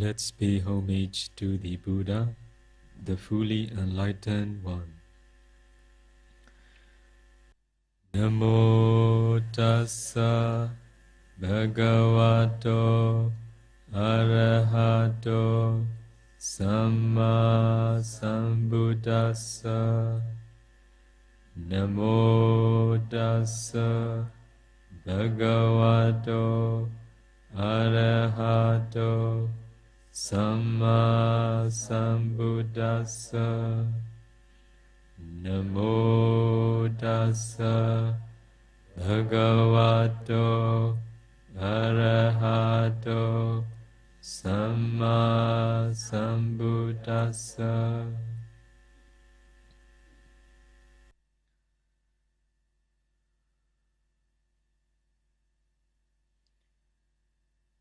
Let's pay homage to the Buddha, the fully enlightened one. Namo tassa bhagavato arahato samma sambuddhassa. Namo tassa bhagavato arahato samma sambuddhassa. Namo tassa bhagavato arahato samma sambuddhassa.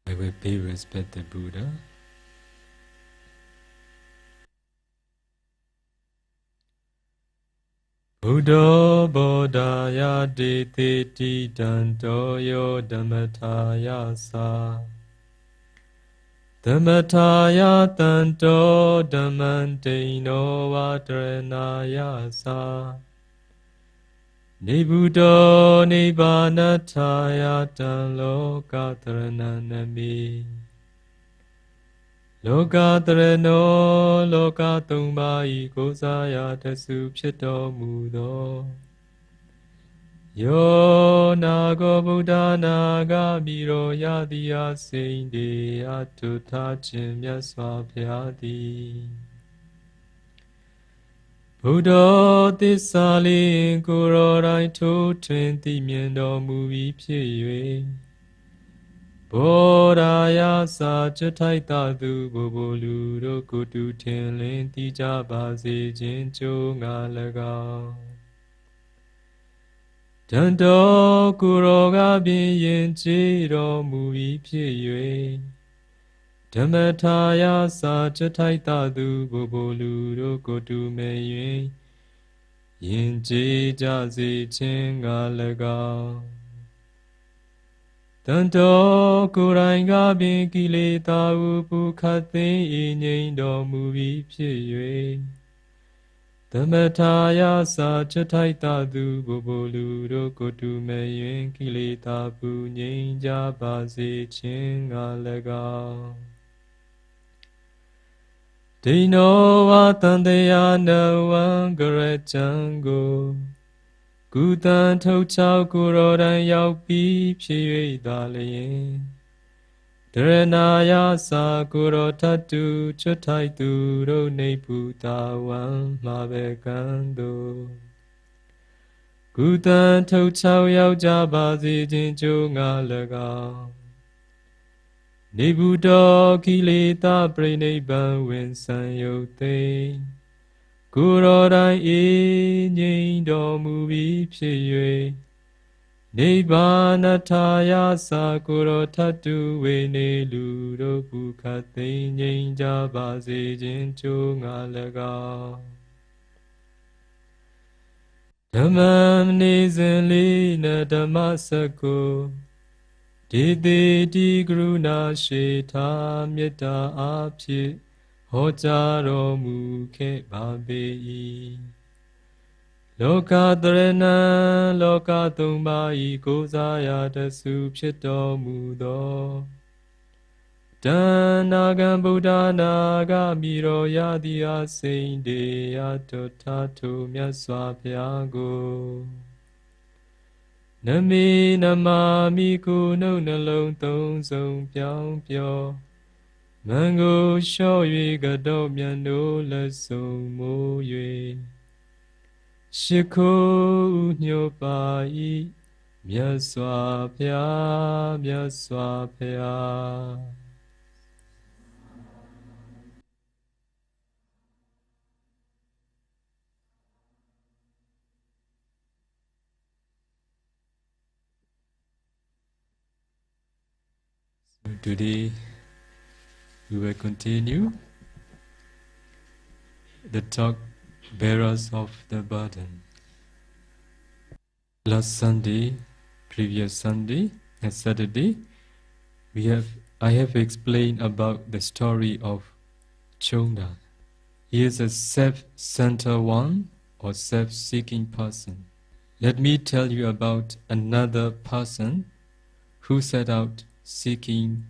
I will pay respect to Buddha. Buddha bodhaya diti danto yo dhammataya sa. Dhammataya danto dhammantino vadranaya sa. Nibuddho nibbanataya dan lokataranami. Lokatarano lokatumbai kosaya tasu pshito mudo. Yo nago buddha naga miro yadiya sinde atutachin myaswa phyati. Buddha tisali kuro rai to twinti miendo muvi pye. Bodhaya sa chatai tatu bobolu ro kutu tenlin tija basi jincho nga lagao. Danto kuroga bin yin jiro muvi pye. Dhammataya sa chatai tatu bobolu ro kutu me yun. Yin jija si chinga lagao. Tanto kuranga bin kileta upu khatin inyin do muvi pye. Dhammataya sa chatai tatu bobolu ro kotu me yun kileta pu nyin ja basi chinga lagao. Dino wa tandeya no angare chango. Kutan thâu chao kuro danရောက်ပြီးဖြစ်၍သာလျင်တရဏာယသာကိုရောထတုချွတ်ထိုက်သူတို့နေပူတာဝံမှာပဲကံတို့ကုသံထုတ်ချောက်ရောက်ကြပါစေခြင်းကြိုးငါ၎င်းနေဘူးတော်ကိလေသာပြိနိဗ္ဗာန်ဝင်ဆံယုတ်သိကိုရောတိုင်းအေးငြိမ်တော်မူပြီးဖြစ်၍နိဗ္ဗာနထာယသာကိုရောထတုဝေနေလူတို့ပုခတ်သိငြိမ်ကြပါစေခြင်းကြိုးငါ၎င်းဓမ္မနေစဉ်လေးနဓမ္မစကုဒေတိတိကရုဏာရှိထာမေတ္တာအဖြစ်ဟောကြားတော်မူခဲ့ပါပေ၏လောကတရဏံလောကသုံးပါးဤကိုးစားရာတဆုဖြစ်တော်မူသောတဏ္ဍာကံဗုဒ္ဓနာဂမိရောယတိအစိန်တေယတုထာထုမြတ်စွာဘုရားကိုနမေနမာမိကိုနှုတ်နှလုံးသုံးစုံပြောင်းပြောမံကိုလျှော့၍ကတော့မြတ်နိုးလက်ဆုံမိုး၍ရှိခိုးညိုပါ၏မြတ်စွာဘုရားမြတ်စွာဘုရား Today we will continue the talk bearers of the burden. Last Sunday, previous Sunday and Saturday, we have I have explained about the story of Chonda. He is a self-centered one or self-seeking person. Let me tell you about another person who set out seeking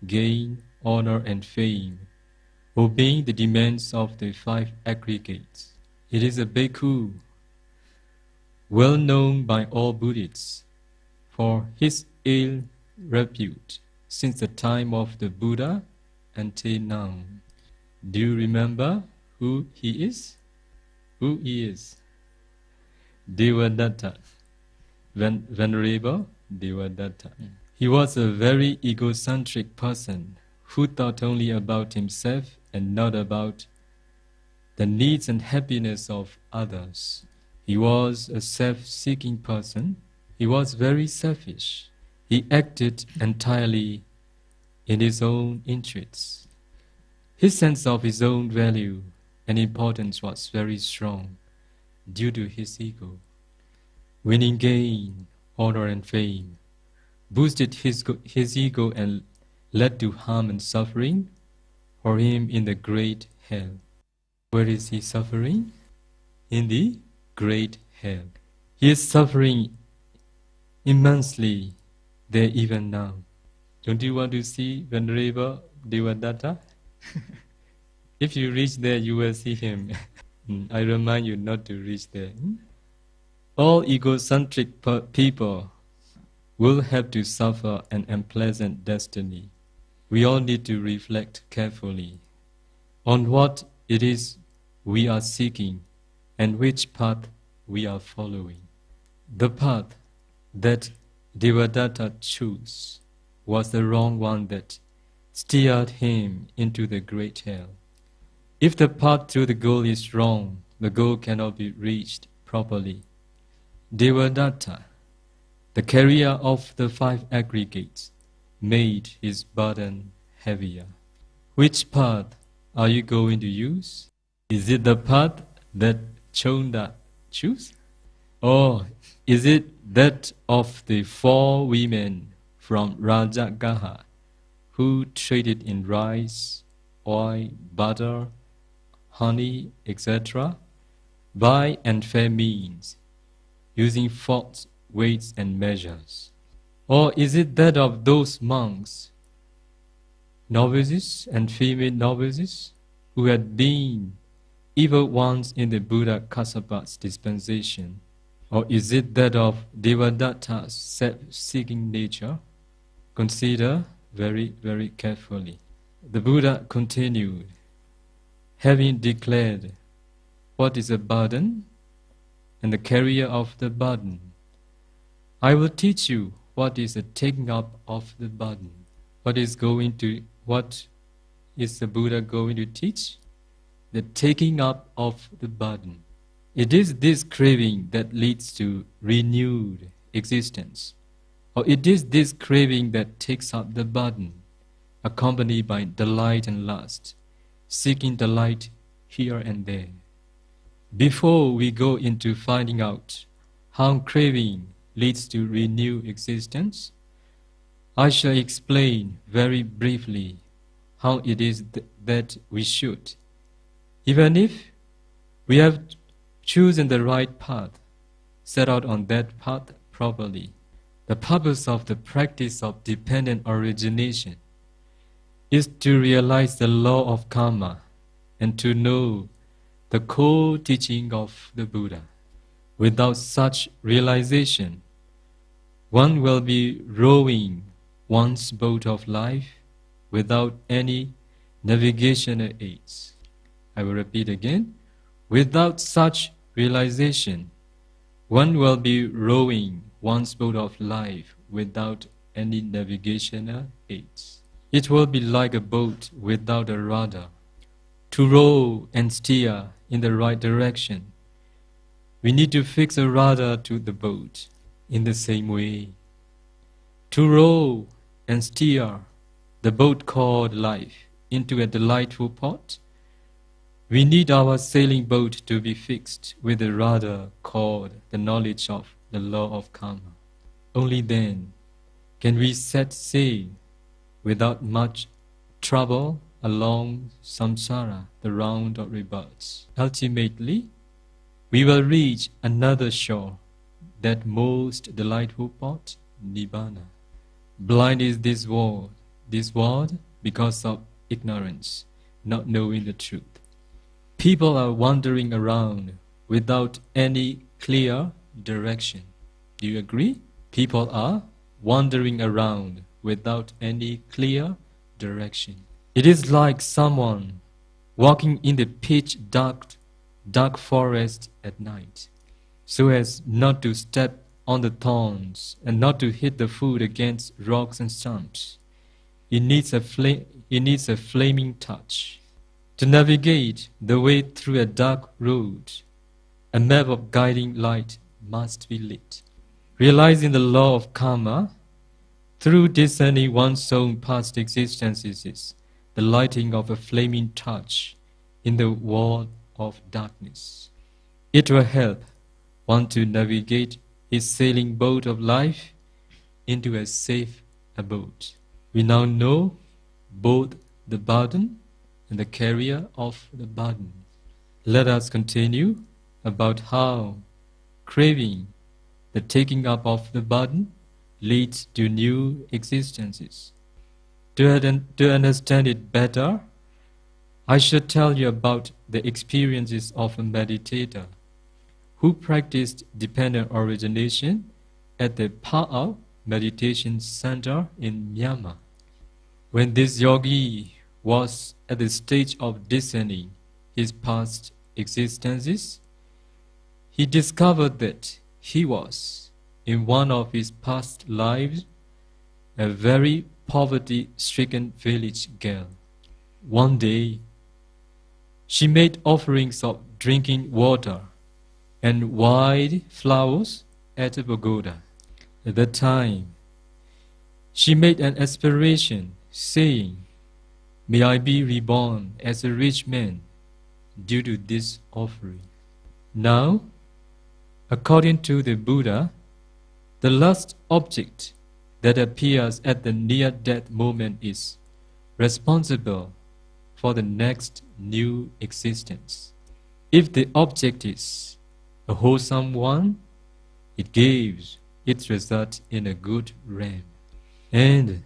gain, honor and fame, obeying the demands of the 5 aggregates. It is a bhikkhu, well known by all Buddhists for his ill repute since the time of the Buddha until now. Do you remember who he is? Who he is? Devadatta, Venerable Devadatta. He was a very egocentric person who thought only about himself and not about the needs and happiness of others. He was a self-seeking person. He was very selfish. He acted entirely in his own interests. His sense of his own value and importance was very strong due to his ego. Winning gain, honor and fame boosted his ego and led to harm and suffering for him in the great hell. Where is he suffering? In the great hell. He is suffering immensely there even now. Don't you want to see Venerable Devadatta? If you reach there, you will see him. I remind you not to reach there. All egocentric people will have to suffer an unpleasant destiny. We all need to reflect carefully on what it is we are seeking and which path we are following. The path that Devadatta chose was the wrong one that steered him into the great hell. If the path to the goal is wrong, the goal cannot be reached properly. Devadatta, the carrier of the 5 aggregates, made his burden heavier. Which path are you going to use? Is it the path that Chonda chose? Or is it that of the 4 women from Rajagaha who traded in rice, oil, butter, honey, etc., by unfair means, using false weights and measures? Or is it that of those monks, novices and female novices, who had been evil ones in the Buddha Kassava's dispensation? Or is it that of Devadatta's self-seeking nature? Consider very, very carefully. The Buddha continued, having declared what is a burden and the carrier of the burden, I will teach you what is the taking up of the burden. What is the Buddha going to teach? The taking up of the burden. It is this craving that leads to renewed existence. Or it is this craving that takes up the burden, accompanied by delight and lust, seeking delight here and there. Before we go into finding out how craving leads to renewed existence, I shall explain very briefly how it is that we should, even if we have chosen the right path, set out on that path properly. The purpose of the practice of dependent origination is to realize the law of karma and to know the core teaching of the Buddha. Without such realization, one will be rowing one's boat of life without any navigational aids. I will repeat again. Without such realization, one will be rowing one's boat of life without any navigational aids. It will be like a boat without a rudder. To row and steer in the right direction, we need to fix a rudder to the boat. In the same way, to row and steer the boat called life into a delightful port, we need our sailing boat to be fixed with a rudder called the knowledge of the law of karma. Only then can we set sail without much trouble along samsara, the round of rebirths. Ultimately, we will reach another shore, that most delightful port, Nibbana. Blind is this world because of ignorance, not knowing the truth. People are wandering around without any clear direction. Do you agree? People are wandering around without any clear direction. It is like someone walking in the pitch dark forest at night, so as not to step on the thorns and not to hit the foot against rocks and stumps. It needs a flaming touch. To navigate the way through a dark road, a map of guiding light must be lit. Realizing the law of karma, through discerning one's own past existences, is the lighting of a flaming torch in the world of darkness. It will help one to navigate his sailing boat of life into a safe abode. We now know both the burden and the carrier of the burden. Let us continue about how craving, the taking up of the burden, leads to new existences. To understand it better, I should tell you about the experiences of a meditator who practiced dependent origination at the Pa'ao Meditation Center in Myanmar. When this yogi was at the stage of discerning his past existences, he discovered that he was, in one of his past lives, a very poverty-stricken village girl. One day, she made offerings of drinking water and wild flowers at a pagoda. At that time, she made an aspiration, saying, "May I be reborn as a rich man due to this offering." Now, according to the Buddha, the last object that appears at the near-death moment is responsible for the next new existence. If the object is a wholesome one, it gives its result in a good realm. And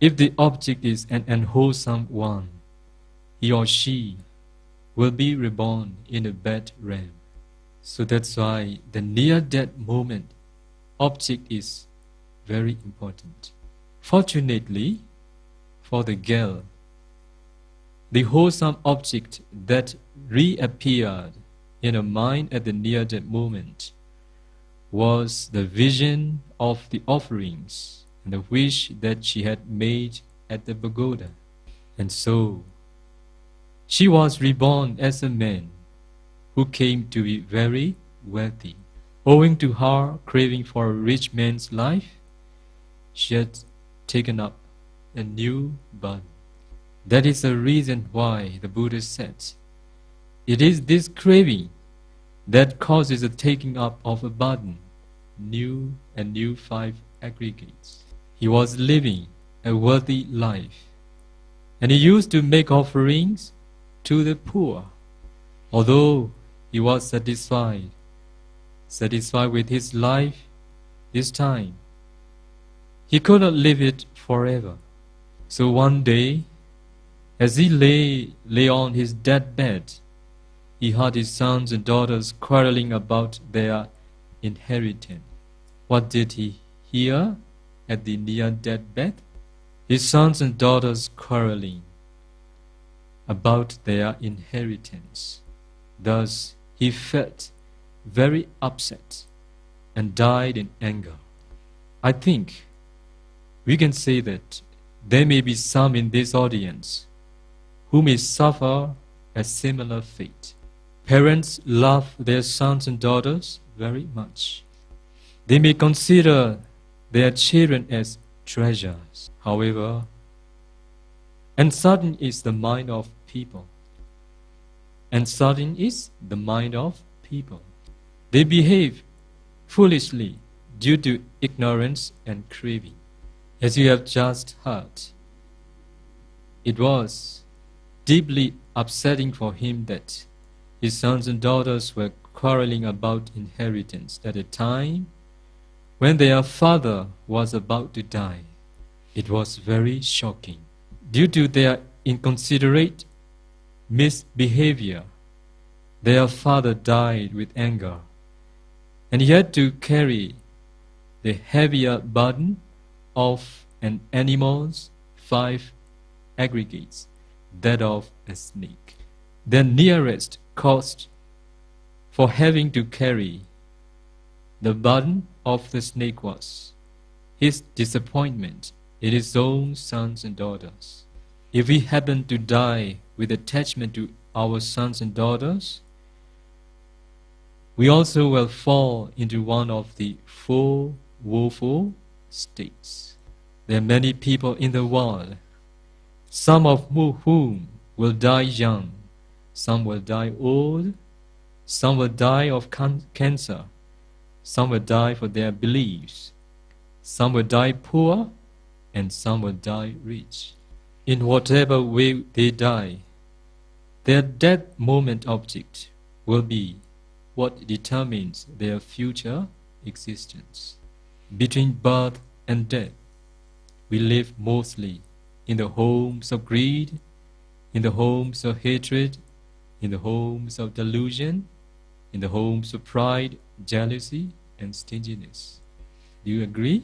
if the object is an unwholesome one, he or she will be reborn in a bad realm. So that's why the near-death moment object is very important. Fortunately for the girl, the wholesome object that reappeared in her mind at the near-death moment was the vision of the offerings and the wish that she had made at the pagoda. And so, she was reborn as a man who came to be very wealthy. Owing to her craving for a rich man's life, she had taken up a new burden. That is the reason why the Buddha said, it is this craving that causes the taking up of a burden, new and new 5 aggregates. He was living a worthy life, and he used to make offerings to the poor. Although he was satisfied with his life this time, he could not live it forever. So one day, as he lay on his deathbed, he heard his sons and daughters quarreling about their inheritance. What did he hear at the near-death bed? His sons and daughters quarreling about their inheritance. Thus, he felt very upset and died in anger. I think we can say that there may be some in this audience who may suffer a similar fate. Parents love their sons and daughters very much. They may consider their children as treasures. However, uncertain is the mind of people. Uncertain is the mind of people. They behave foolishly due to ignorance and craving. As you have just heard, It was deeply upsetting for him that his sons and daughters were quarreling about inheritance at a time when their father was about to die. It was very shocking. Due to their inconsiderate misbehavior, their father died with anger, and he had to carry the heavier burden of an animal's 5 aggregates, that of a snake. The nearest cost for having to carry the burden of the snake was his disappointment in his own sons and daughters. If we happen to die with attachment to our sons and daughters, we also will fall into one of the 4 woeful states. There are many people in the world, some of whom will die young, some will die old, some will die of cancer, some will die for their beliefs, some will die poor, and some will die rich. In whatever way they die, their death moment object will be what determines their future existence. Between birth and death, we live mostly in the homes of greed, in the homes of hatred, in the homes of delusion, in the homes of pride, jealousy, and stinginess. Do you agree?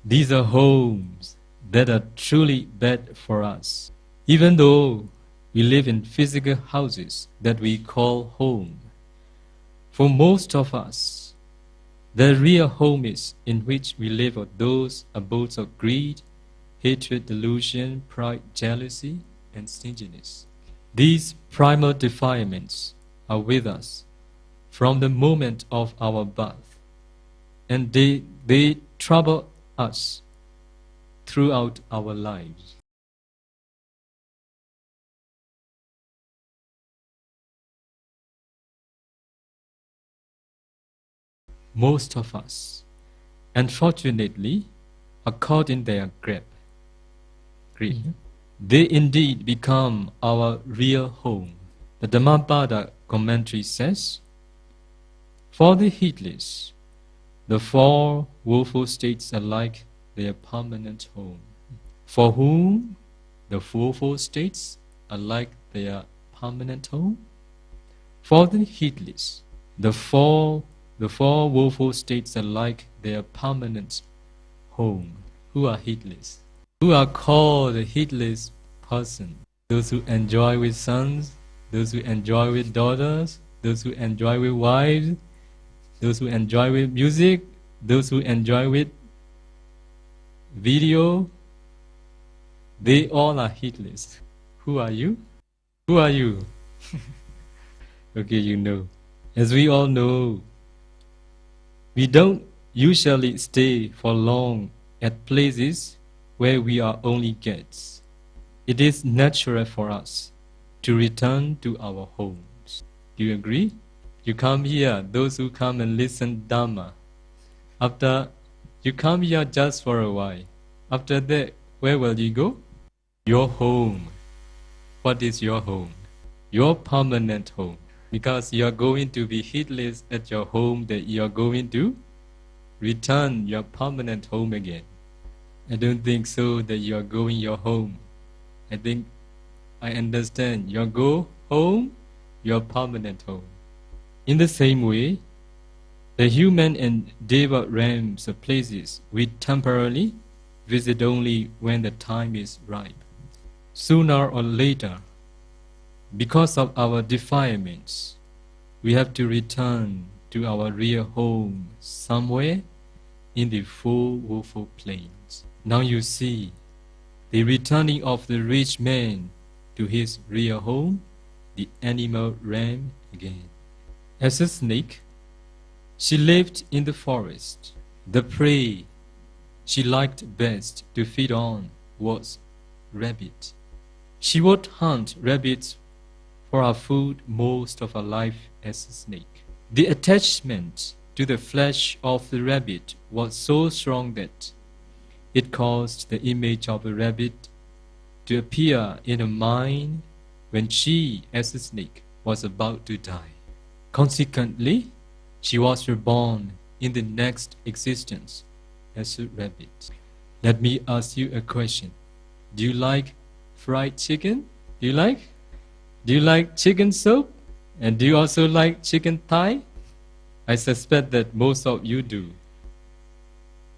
These are homes that are truly bad for us. Even though we live in physical houses that we call home, for most of us, the real home is in which we live are those abodes of greed, hatred, delusion, pride, jealousy, and stinginess. These primal defilements are with us from the moment of our birth, and they trouble us throughout our lives. Most of us, unfortunately, are caught in their grip. They indeed become our real home. The Dhammapada commentary says, for the heedless, the 4 woeful states are like their permanent home. For whom the 4 woeful states are like their permanent home? For the heedless, the four woeful states are like their permanent home. Who are heedless? Who are called a heedless person? Those who enjoy with sons, those who enjoy with daughters, those who enjoy with wives, those who enjoy with music, those who enjoy with video. They all are heedless. Who are you? Who are you? Okay, you know. As we all know, we don't usually stay for long at places where we are only guests. It is natural for us to return to our homes. Do you agree? You come here, those who come and listen Dhamma. After you come here just for a while. After that, where will you go? Your home. What is your home? Your permanent home. Because you are going to be heedless at your home, that you are going to return your permanent home again. I don't think so that you are going your home. I understand your go home, your permanent home. In the same way, the human and deva realms are places we temporarily visit only when the time is ripe. Sooner or later, because of our defilements, we have to return to our real home somewhere in the 4 woeful plains. Now you see the returning of the rich man to his real home, the animal realm again. As a snake, she lived in the forest. The prey she liked best to feed on was rabbit. She would hunt rabbits for her food most of her life as a snake. The attachment to the flesh of the rabbit was so strong that it caused the image of a rabbit to appear in her mind when she, as a snake, was about to die. Consequently, she was reborn in the next existence as a rabbit. Let me ask you a question. Do you like fried chicken? Do you like chicken soup? And do you also like chicken thigh? I suspect that most of you do.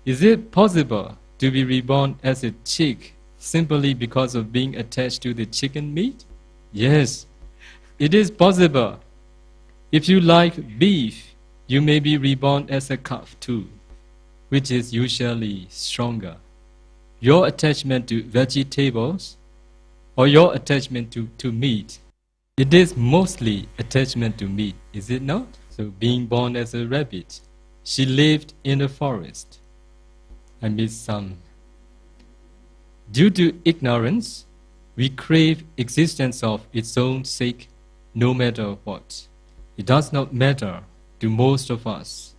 Is it possible to be reborn as a chick simply because of being attached to the chicken meat? Yes, it is possible. If you like beef, you may be reborn as a calf too, which is usually stronger. Your attachment to vegetables or your attachment to meat, it is mostly attachment to meat, is it not? So being born as a rabbit, she lived in the forest. I missed some. Due to ignorance, we crave existence of its own sake no matter what. It does not matter to most of us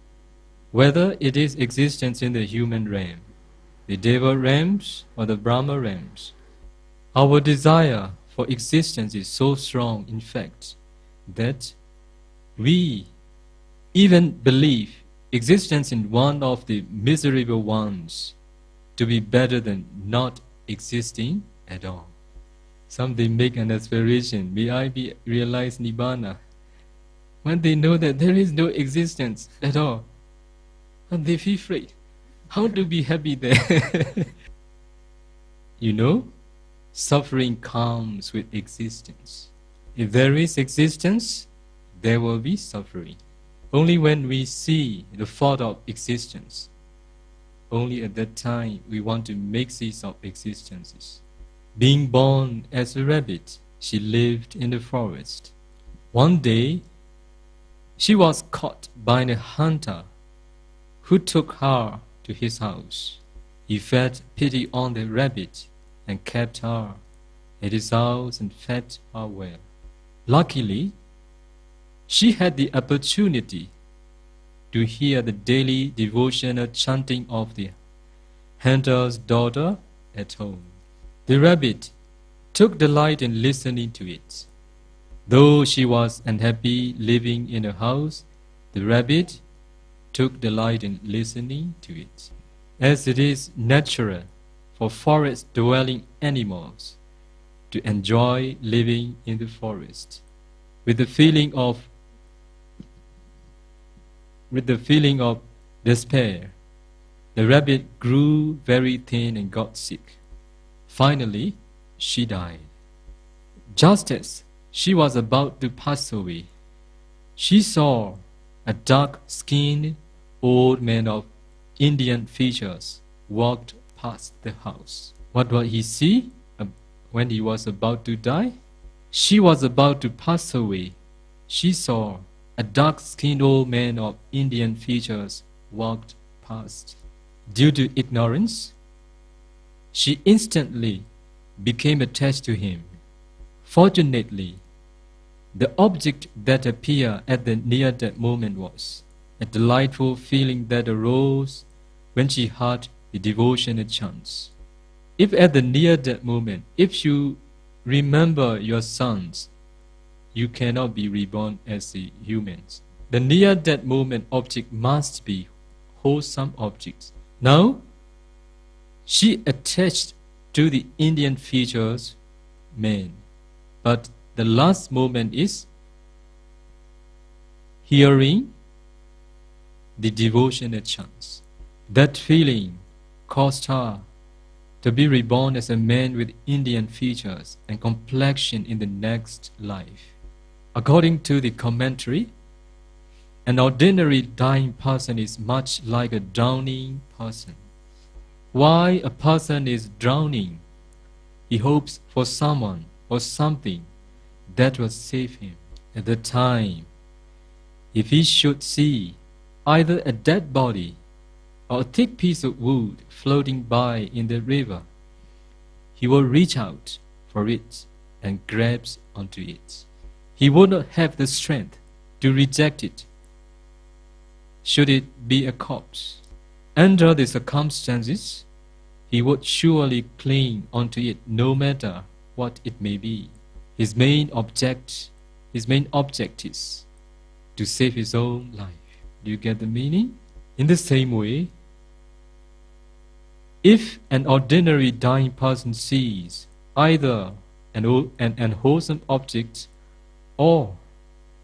whether it is existence in the human realm, the Deva realms or the Brahma realms. Our desire for existence is so strong, in fact, that we even believe existence in one of the miserable ones to be better than not existing at all. Some they make an aspiration, may I be realized Nibbana. When they know that there is no existence at all, and they feel afraid. How to be happy there? You know, suffering comes with existence. If there is existence, there will be suffering. Only when we see the fault of existence, only at that time we want to make sense of existences. Being born as a rabbit, she lived in the forest. One day, she was caught by a hunter who took her to his house. He felt pity on the rabbit and kept her at his house and fed her well. Luckily, she had the opportunity to hear the daily devotional chanting of the hunter's daughter at home. The rabbit took delight in listening to it. Though she was unhappy living in a house, the rabbit took delight in listening to it. As it is natural for forest-dwelling animals to enjoy living in the forest, with the feeling of despair, the rabbit grew very thin and got sick. Finally, she died. Just as she was about to pass away, she saw a dark-skinned old man of Indian features walked past the house. What did he see when he was about to die? She was about to pass away. She saw a dark-skinned old man of Indian features walked past. Due to ignorance, she instantly became attached to him. Fortunately, the object that appeared at the near-death moment was a delightful feeling that arose when she heard the devotional chants. If at the near-death moment, if you remember your sons, you cannot be reborn as a human. The near-death moment object must be wholesome objects. Now, she attached to the Indian features man, but the last moment is hearing the devotional chants. That feeling caused her to be reborn as a man with Indian features and complexion in the next life. According to the commentary, an ordinary dying person is much like a drowning person. Why a person is drowning? He hopes for someone or something that will save him. At the time, if he should see either a dead body or a thick piece of wood floating by in the river, he will reach out for it and grabs onto it. He would not have the strength to reject it should it be a corpse. Under the circumstances, he would surely cling onto it no matter what it may be. His main object is to save his own life. Do you get the meaning? In the same way, if an ordinary dying person sees either an unwholesome object or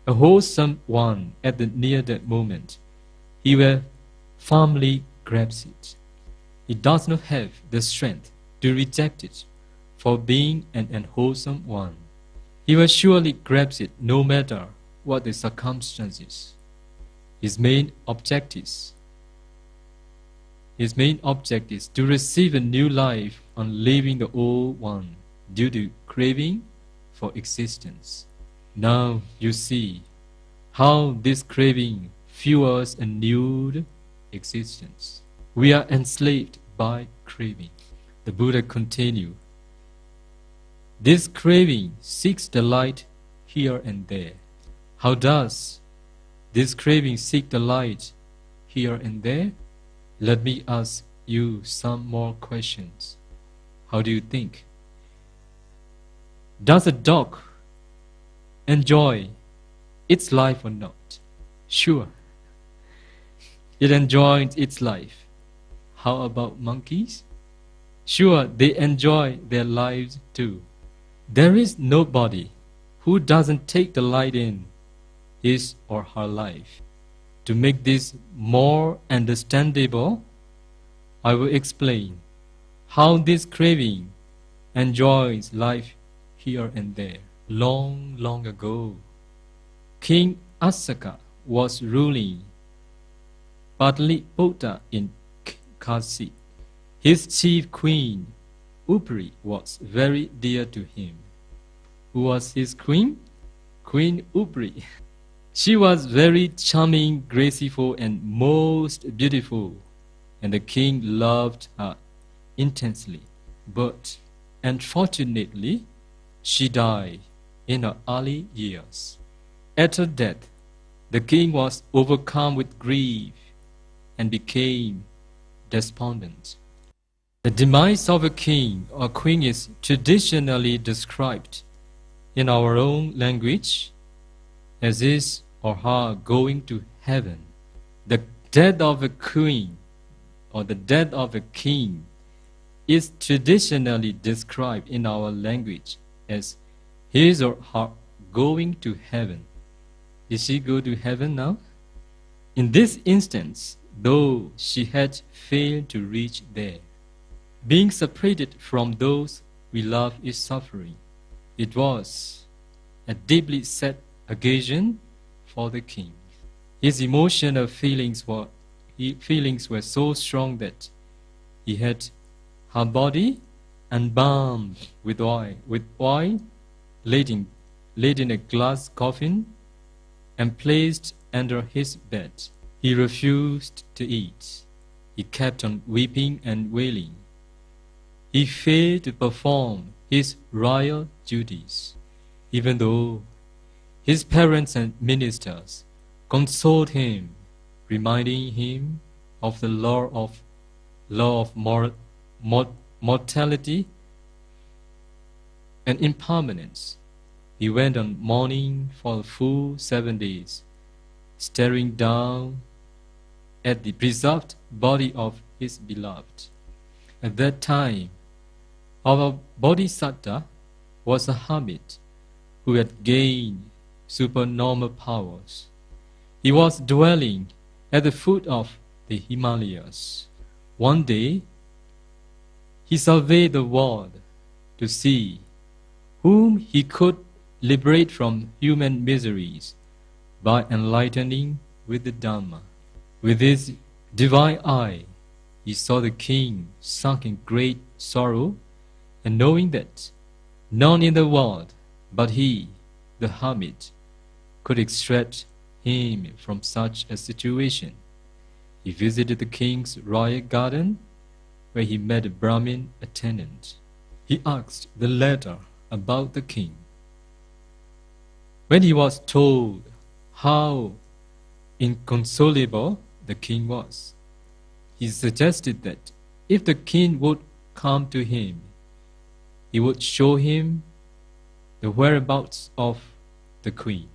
a wholesome one at the near-death moment, he will firmly grasp it. He does not have the strength to reject it for being an unwholesome one. He will surely grasp it no matter what the circumstances. His main object is to receive a new life on leaving the old one due to craving for existence. Now you see how this craving fuels a new existence. We are enslaved by craving. The Buddha continued, this craving seeks the light here and there. How does this craving seek the light here and there? Let me ask you some more questions. How do you think? Does a dog enjoy its life or not? Sure, it enjoys its life. How about monkeys? Sure, they enjoy their lives too. There is nobody who doesn't take delight in his or her life. To make this more understandable, I will explain how this craving enjoys life here and there. Long, long ago, King Asaka was ruling Pataliputra in Kasi. His chief queen, Upri, was very dear to him. Who was his queen? Queen Upri. She was very charming, graceful, and most beautiful, and the king loved her intensely. But unfortunately, she died in her early years. At her death, the king was overcome with grief and became despondent. The demise of a king or queen is traditionally described in our own language as his or her going to heaven. The death of a queen or the death of a king is traditionally described in our language as his or her going to heaven. Did she go to heaven now? In this instance, though she had failed to reach there, being separated from those we love is suffering. It was a deeply sad occasion for the king. His emotional feelings were so strong that he had her body embalmed with oil laid in a glass coffin and placed under his bed. He refused to eat. He kept on weeping and wailing. He failed to perform his royal duties, even though his parents and ministers consoled him, reminding him of the law of mortality and impermanence. He went on mourning for a full 7 days, staring down at the preserved body of his beloved. At that time, our Bodhisattva was a hermit who had gained supernormal powers. He was dwelling at the foot of the Himalayas. One day, he surveyed the world to see whom he could liberate from human miseries by enlightening with the Dhamma. With his divine eye, he saw the king sunk in great sorrow, and knowing that none in the world but he, the hermit, could extract him from such a situation, he visited the king's royal garden, where he met a Brahmin attendant. He asked the latter about the king. When he was told how inconsolable the king was, he suggested that if the king would come to him, he would show him the whereabouts of the queen.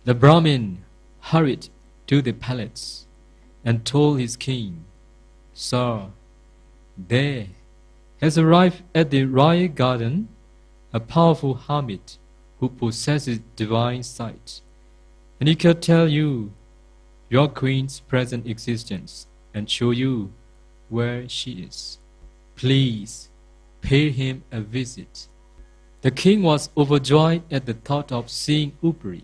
The Brahmin hurried to the palace and told his king, "Sir, there has arrived at the royal garden a powerful hermit who possesses divine sight, and he can tell you your queen's present existence and show you where she is. Please pay him a visit." The king was overjoyed at the thought of seeing Upri,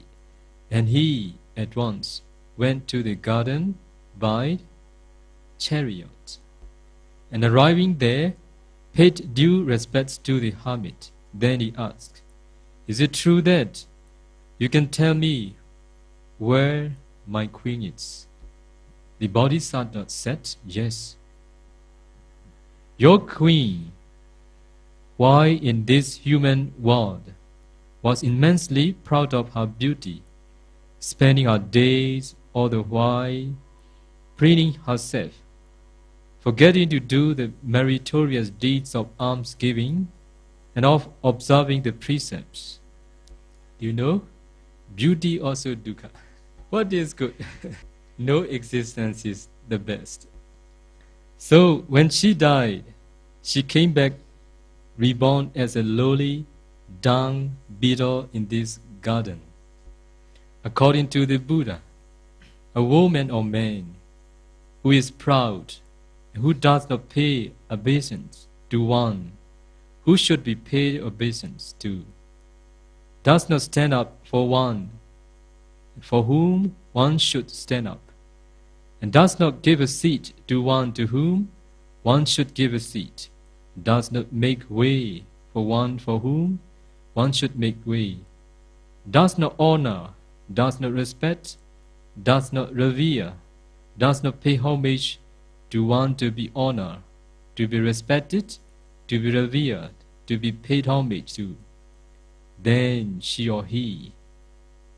and he at once went to the garden by chariot, and arriving there, paid due respects to the hermit. Then he asked, "Is it true that you can tell me where my queen is?" The Bodhisattva said, "Yes. Your queen, while in this human world, was immensely proud of her beauty, spending her days all the while preening herself, forgetting to do the meritorious deeds of almsgiving and of observing the precepts. You know, beauty also dukkha. What is good? No existence is the best. So when she died, she came back reborn as a lowly dung beetle in this garden. According to the Buddha, a woman or man who is proud and who does not pay obeisance to one who should be paid obeisance to, does not stand up for one for whom one should stand up, and does not give a seat to one to whom one should give a seat, does not make way for one for whom one should make way, does not honor, does not respect, does not revere, does not pay homage to one to be honored, to be respected, to be revered, to be paid homage to, then she or he,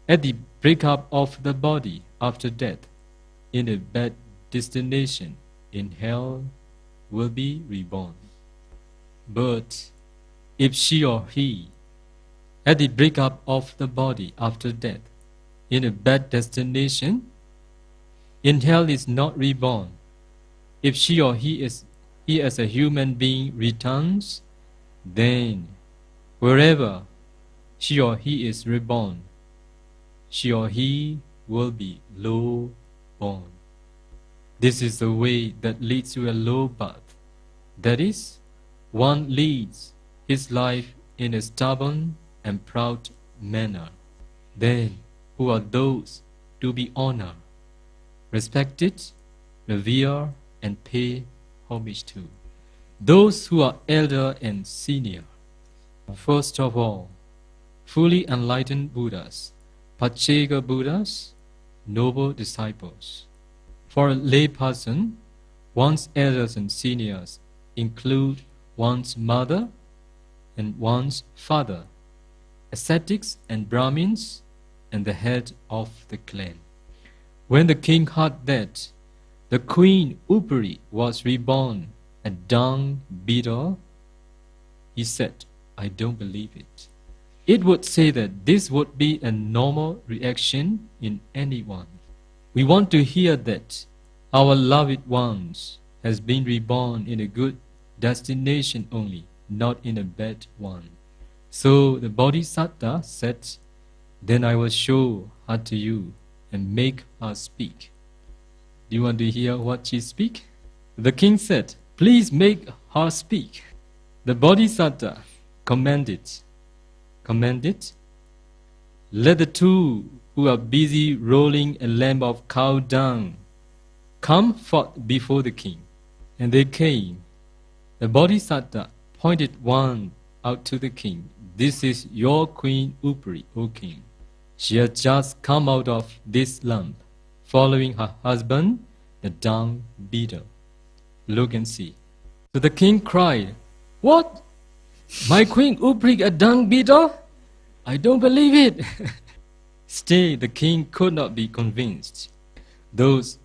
at the breakup of the body after death, in a bad destination in hell, will be reborn. But if she or he, at the breakup of the body after death, in a bad destination in hell is not reborn, if she or he as a human being returns, then wherever she or he is reborn, she or he will be low born. This is the way that leads to a low birth. That is, one leads his life in a stubborn and proud manner. Then who are those to be honored, respected, revered, and pay homage to? Those who are elder and senior. First of all, fully enlightened Buddhas, Pacceka Buddhas, noble disciples. For a lay person, one's elders and seniors include one's mother and one's father, ascetics and Brahmins, and the head of the clan. When the king heard that the queen Upri was reborn a dung beetle, he said, "I don't believe it." It would say that this would be a normal reaction in anyone. We want to hear that our loved ones has been reborn in a good destination only, not in a bad one. So the Bodhisattva said, "Then I will show her to you and make her speak." Do you want to hear what she speak? The king said, "Please make her speak." The Bodhisattva commanded, "Let the two who are busy rolling a lamp of cow dung come forth before the king." And they came. The Bodhisattva pointed one out to the king. "This is your queen Upri, O king. She has just come out of this lamp, following her husband, the dung beetle. Look and see." So the king cried, "What? My queen Upri a dung beetle? I don't believe it." Still, the king could not be convinced. Those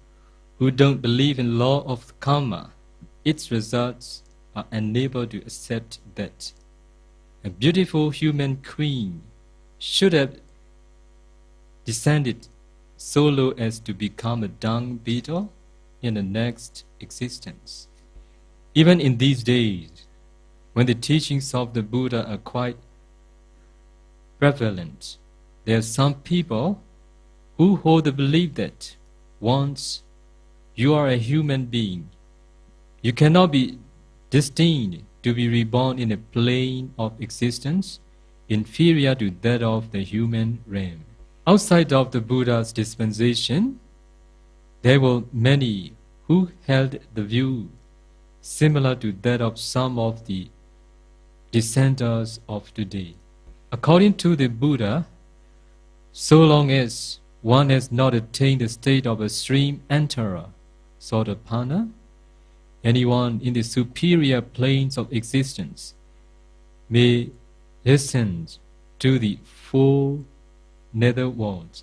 who don't believe in law of karma, its results are unable to accept that a beautiful human queen should have descended so low as to become a dung beetle in the next existence. Even in these days, when the teachings of the Buddha are quite prevalent, there are some people who hold the belief that once you are a human being, you cannot be destined to be reborn in a plane of existence inferior to that of the human realm. Outside of the Buddha's dispensation, there were many who held the view similar to that of some of the dissenters of today. According to the Buddha, so long as one has not attained the state of a stream enterer, Sotapanna, anyone in the superior planes of existence may listen to the full nether world.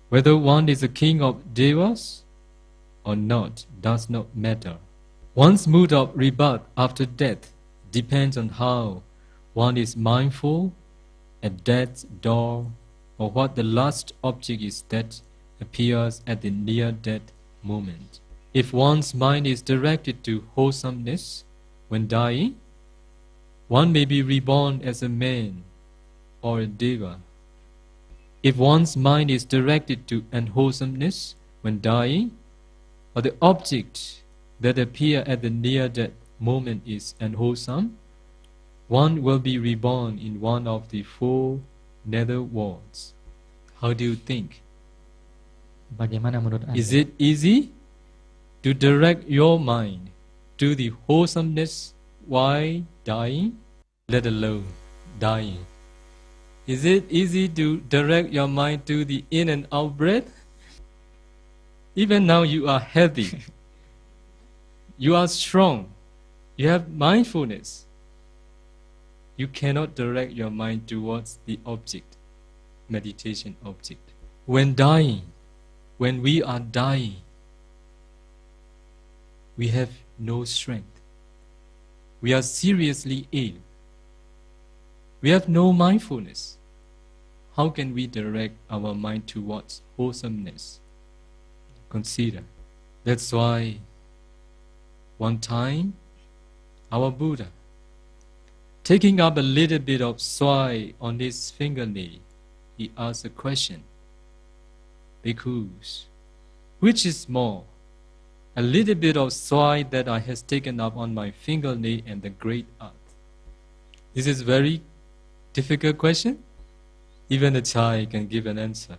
Whether one is a king of devas or not does not matter. One's mood of rebirth after death depends on how one is mindful at death's door, or what the last object is that appears at the near-death moment. If one's mind is directed to wholesomeness when dying, one may be reborn as a man or a deva. If one's mind is directed to unwholesomeness when dying, or the object that appears at the near-death moment is unwholesome, one will be reborn in one of the four nether worlds. How do you think? Bagaimana menurut Anda? Is it easy to direct your mind to the wholesomeness while dying, let alone dying? Is it easy to direct your mind to the in and out breath? Even now you are healthy, you are strong, you have mindfulness. You cannot direct your mind towards the object, meditation object. When dying, when we are dying, we have no strength. We are seriously ill. We have no mindfulness. How can we direct our mind towards wholesomeness? Consider. That's why one time our Buddha, taking up a little bit of soil on his fingernail, he asked a question. Bhikkhus, which is more, a little bit of soil that I has taken up on my fingernail and the great earth? This is very difficult question. Even a child can give an answer.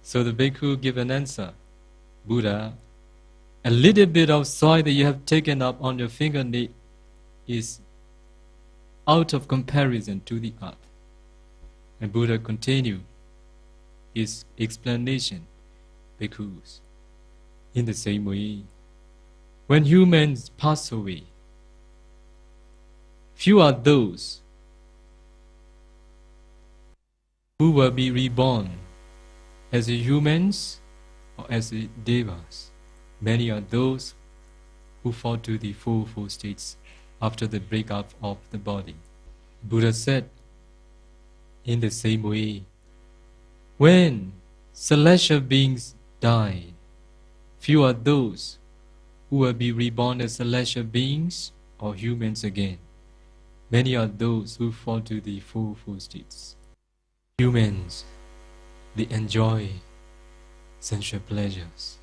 So the bhikkhu give an answer. Buddha, a little bit of soil that you have taken up on your fingernail is out of comparison to the earth. And Buddha continued his explanation. Bhikkhus, in the same way, when humans pass away, few are those who will be reborn as humans or as devas. Many are those who fall to the four states after the breakup of the body. Buddha said, in the same way, when celestial beings die, few are those who will be reborn as celestial beings or humans again. Many are those who fall to the four states. Humans, they enjoy sensual pleasures.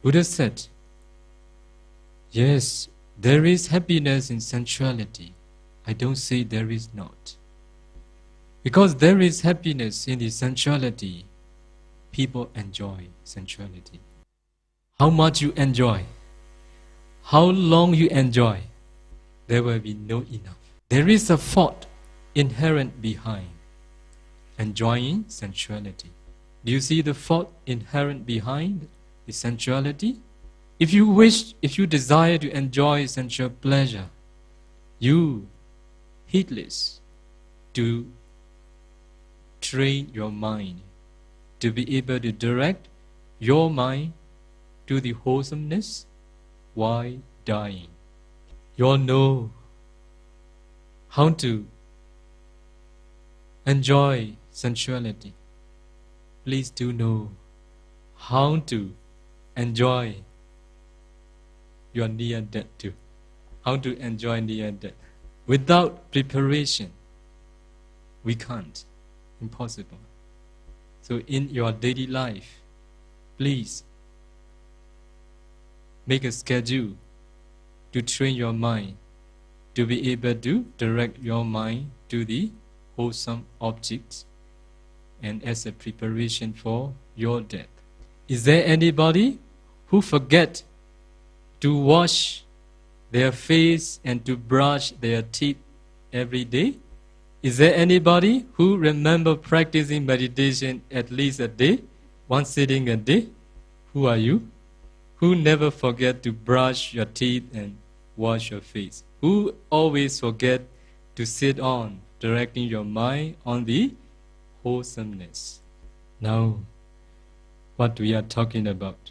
Buddha said, yes, there is happiness in sensuality. I don't say there is not. Because there is happiness in the sensuality, people enjoy sensuality. How much you enjoy, how long you enjoy, there will be no enough. There is a fault inherent behind enjoying sensuality. Do you see the fault inherent behind the sensuality? If you desire to enjoy sensual pleasure, you heedless to train your mind to be able to direct your mind to the wholesomeness while dying. You all know how to enjoy sensuality. Please do know how to enjoy your near death too. How to enjoy near death. Without preparation, we can't. Impossible. So in your daily life, please make a schedule to train your mind to be able to direct your mind to the wholesome objects and as a preparation for your death. Is there anybody who forget to wash their face and to brush their teeth every day? Is there anybody who remember practicing meditation at least a day, one sitting a day? Who are you? Who never forget to brush your teeth and wash your face? Who always forget to sit on, directing your mind on the wholesomeness? Now, what we are talking about.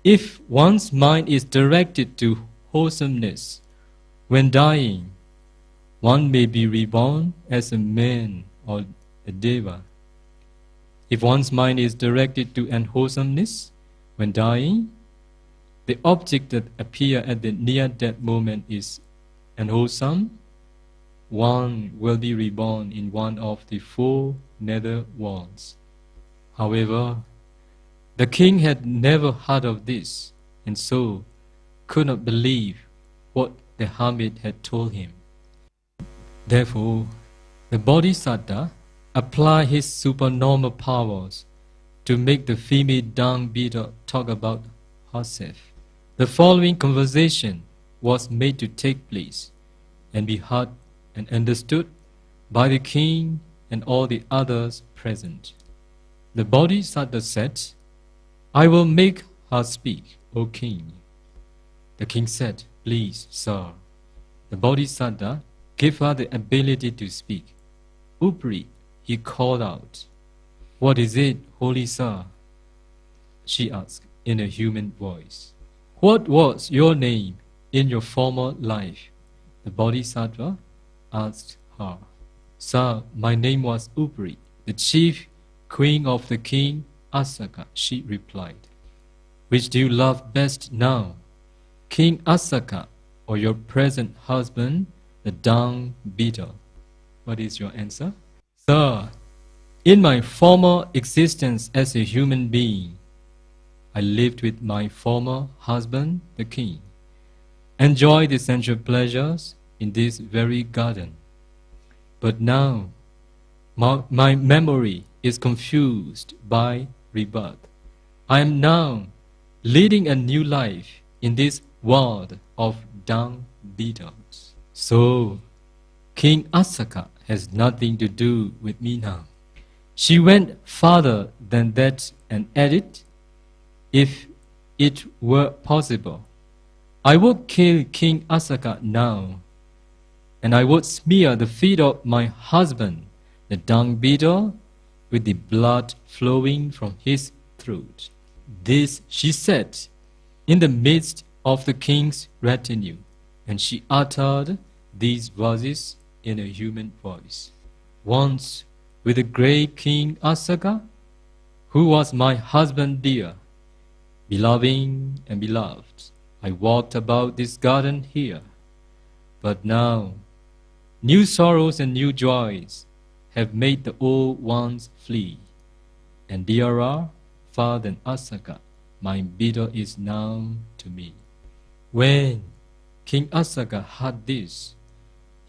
If one's mind is directed to wholesomeness, when dying, one may be reborn as a man or a deva. If one's mind is directed to unwholesomeness, when dying, the object that appear at the near-death moment is unwholesome, one will be reborn in one of the four nether worlds. However, the king had never heard of this, and so could not believe what the hermit had told him. Therefore, the Bodhisattva applied his supernormal powers to make the female dung beetle talk about herself. The following conversation was made to take place and be heard and understood by the king and all the others present. The Bodhisattva said, "I will make her speak, O king." The king said, "Please, sir." The Bodhisattva gave her the ability to speak. "Upri," he called out. "What is it, holy sir?" she asked in a human voice. "What was your name in your former life?" the Bodhisattva asked her. "Sir, my name was Upri, the chief queen of the king Asaka," she replied. "Which do you love best now, King Asaka or your present husband, the dung beetle?" What is your answer? "Sir, in my former existence as a human being, I lived with my former husband, the king, enjoyed the sensual pleasures in this very garden. But now, my memory is confused by rebirth. I am now leading a new life in this world of dung beetles. So, King Asaka has nothing to do with me now." She went farther than that and added, "If it were possible, I would kill King Asaka now, and I would smear the feet of my husband, the dung beetle, with the blood flowing from his throat." This she said in the midst of the king's retinue, and she uttered these verses in a human voice. "Once with the great King Asaka, who was my husband dear, beloved and beloved, I walked about this garden here. But now, new sorrows and new joys have made the old ones flee, and dearer far than Asaka, my beetle is now to me." When King Asaka heard this,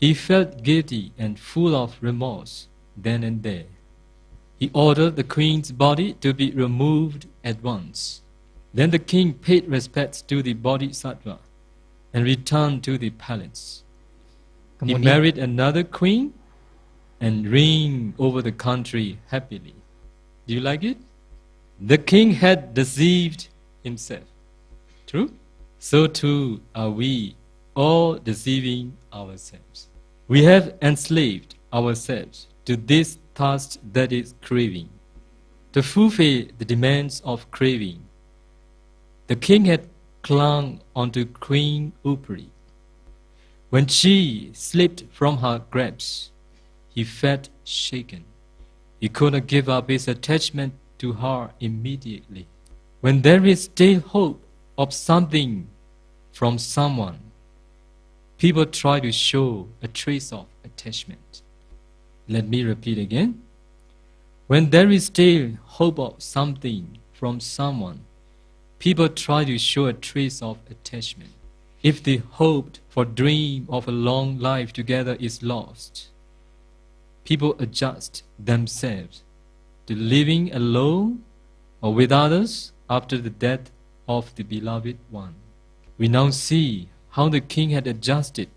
he felt guilty and full of remorse then and there. He ordered the queen's body to be removed at once. Then the king paid respects to the Bodhisattva and returned to the palace. He married another queen and reigned over the country happily. Do you like it? The king had deceived himself. True? So too are we all deceiving ourselves. We have enslaved ourselves to this thirst that is craving. To fulfill the demands of craving, the king had clung onto Queen Upri. When she slipped from her grasp, he felt shaken. He couldn't give up his attachment to her immediately. When there is still hope of something from someone, people try to show a trace of attachment. Let me repeat again. When there is still hope of something from someone, people try to show a trace of attachment. If the hoped for dream of a long life together is lost, people adjust themselves to living alone or with others after the death of the beloved one. We now see how the king had adjusted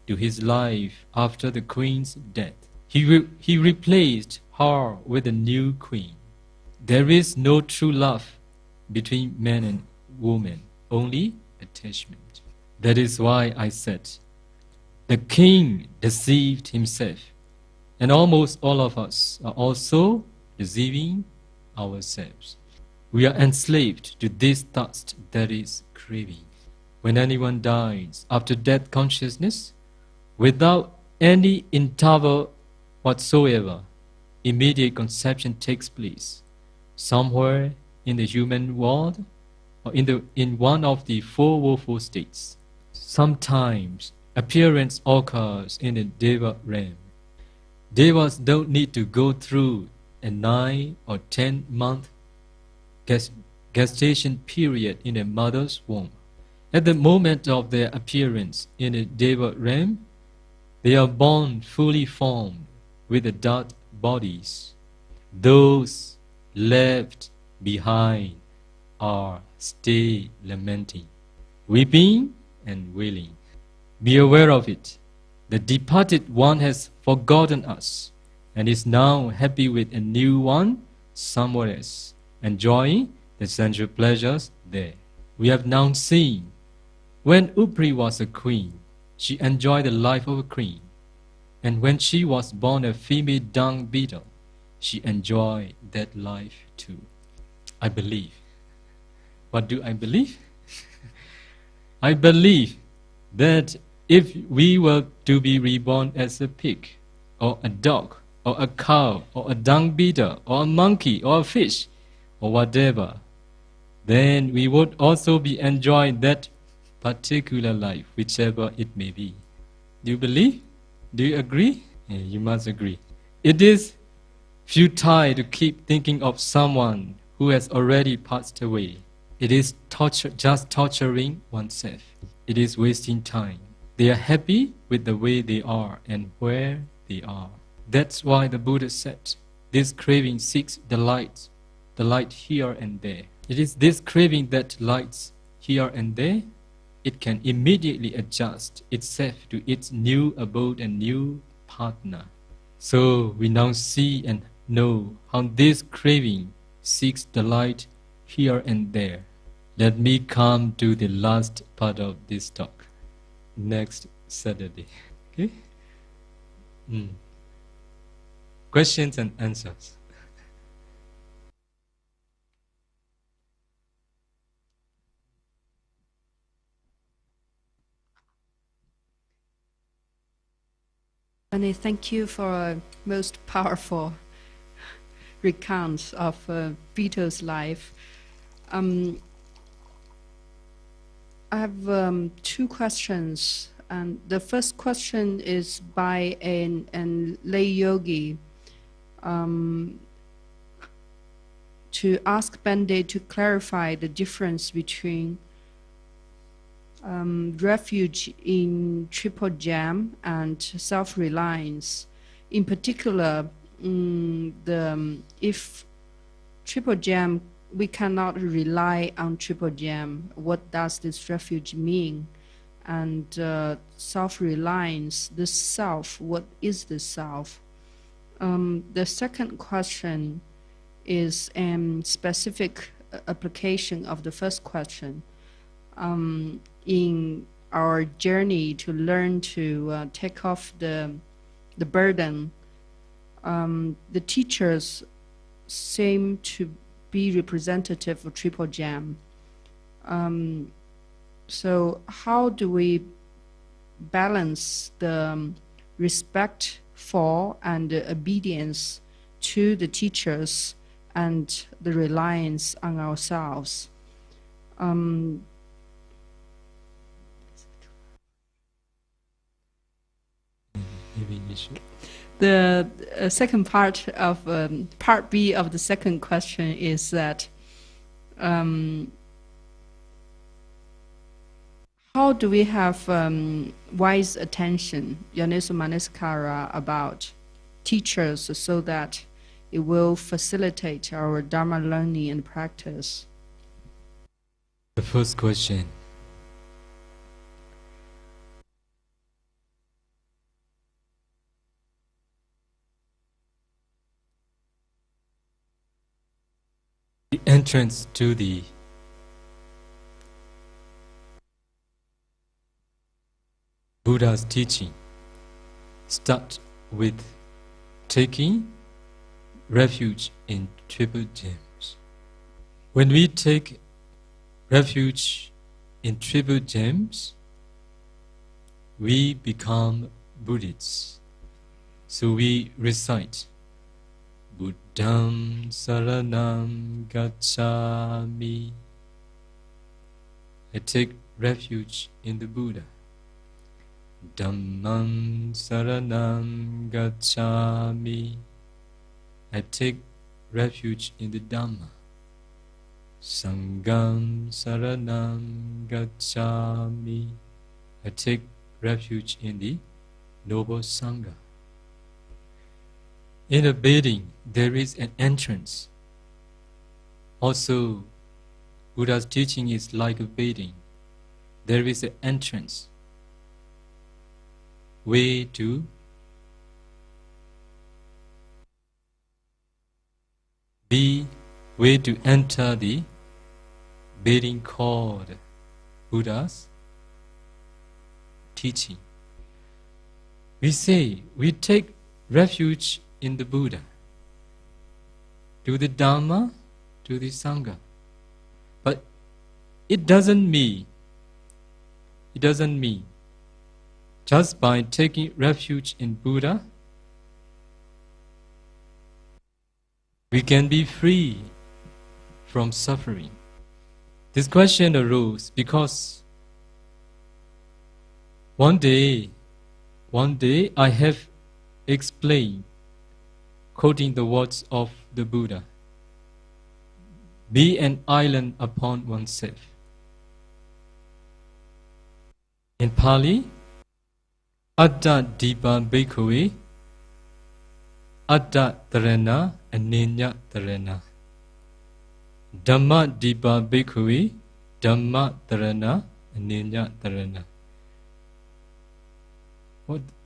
to his life after the queen's death. He replaced her with a new queen. There is no true love between man and woman, only attachment. That is why I said, the king deceived himself, and almost all of us are also deceiving ourselves. We are enslaved to this thirst, that is craving. When anyone dies after death consciousness, without any interval whatsoever, immediate conception takes place somewhere in the human world or in one of the four woeful states. Sometimes appearance occurs in the Deva realm. Devas don't need to go through a 9 or 10-month gestation period in a mother's womb. At the moment of their appearance in the Deva realm, they are born fully formed with adult bodies. Those left behind are still lamenting, weeping and wailing. Be aware of it. The departed one has forgotten us and is now happy with a new one somewhere else, enjoying the sensual pleasures there. We have now seen when Upri was a queen, she enjoyed the life of a queen. And when she was born a female dung beetle, she enjoyed that life too. I believe. What do I believe? I believe that if we were to be reborn as a pig, or a dog, or a cow, or a dung beetle, or a monkey, or a fish, or whatever, then we would also be enjoying that particular life, whichever it may be. Do you believe? Do you agree? Yeah, you must agree. It is futile to keep thinking of someone who has already passed away. It is just torturing oneself. It is wasting time. They are happy with the way they are and where they are. That's why the Buddha said, this craving seeks the light here and there. It is this craving that lights here and there. It can immediately adjust itself to its new abode and new partner. So we now see and know how this craving seeks the light here and there. Let me come to the last part of this talk next Saturday. Okay? Questions and answers. And thank you for a most powerful recount of Vito's life. I have two questions, and the first question is by an lay yogi to ask Bande to clarify the difference between refuge in triple jam and self-reliance. In particular, if triple jam, we cannot rely on triple jam, what does this refuge mean? And self-reliance, the self, what is the self? The second question is a specific application of the first question. In our journey to learn to take off the burden, the teachers seem to be representative of triple jam. So how do we balance the respect for and obedience to the teachers and the reliance on ourselves. Maybe you should. The second part of part B of the second question is that how do we have wise attention, Yanesu Manaskara, about teachers so that it will facilitate our Dharma learning and practice? The first question. The entrance to the Buddha's teaching starts with taking refuge in triple gems. When we take refuge in triple gems, we become Buddhists. So we recite Buddham Saranam Gacchami. I take refuge in the Buddha. Dhammam Saranam Gacchami. I take refuge in the Dhamma. Sangham Saranam Gacchami. I take refuge in the Noble Sangha. In a bathing, there is an entrance. Also, Buddha's teaching is like a bathing. There is an entrance, way to enter the bathing called Buddha's teaching. We say we take refuge in the Buddha, to the Dhamma, to the Sangha. But it doesn't mean just by taking refuge in Buddha, we can be free from suffering. This question arose because one day I have explained, quoting the words of the Buddha, be an island upon oneself. In Pali, Atta Dipa Bhikkhave, Atta Tarana Anenya Tarana. Dhamma Dipa Bhikkhave, Dhamma Tarana Anenya Tarana.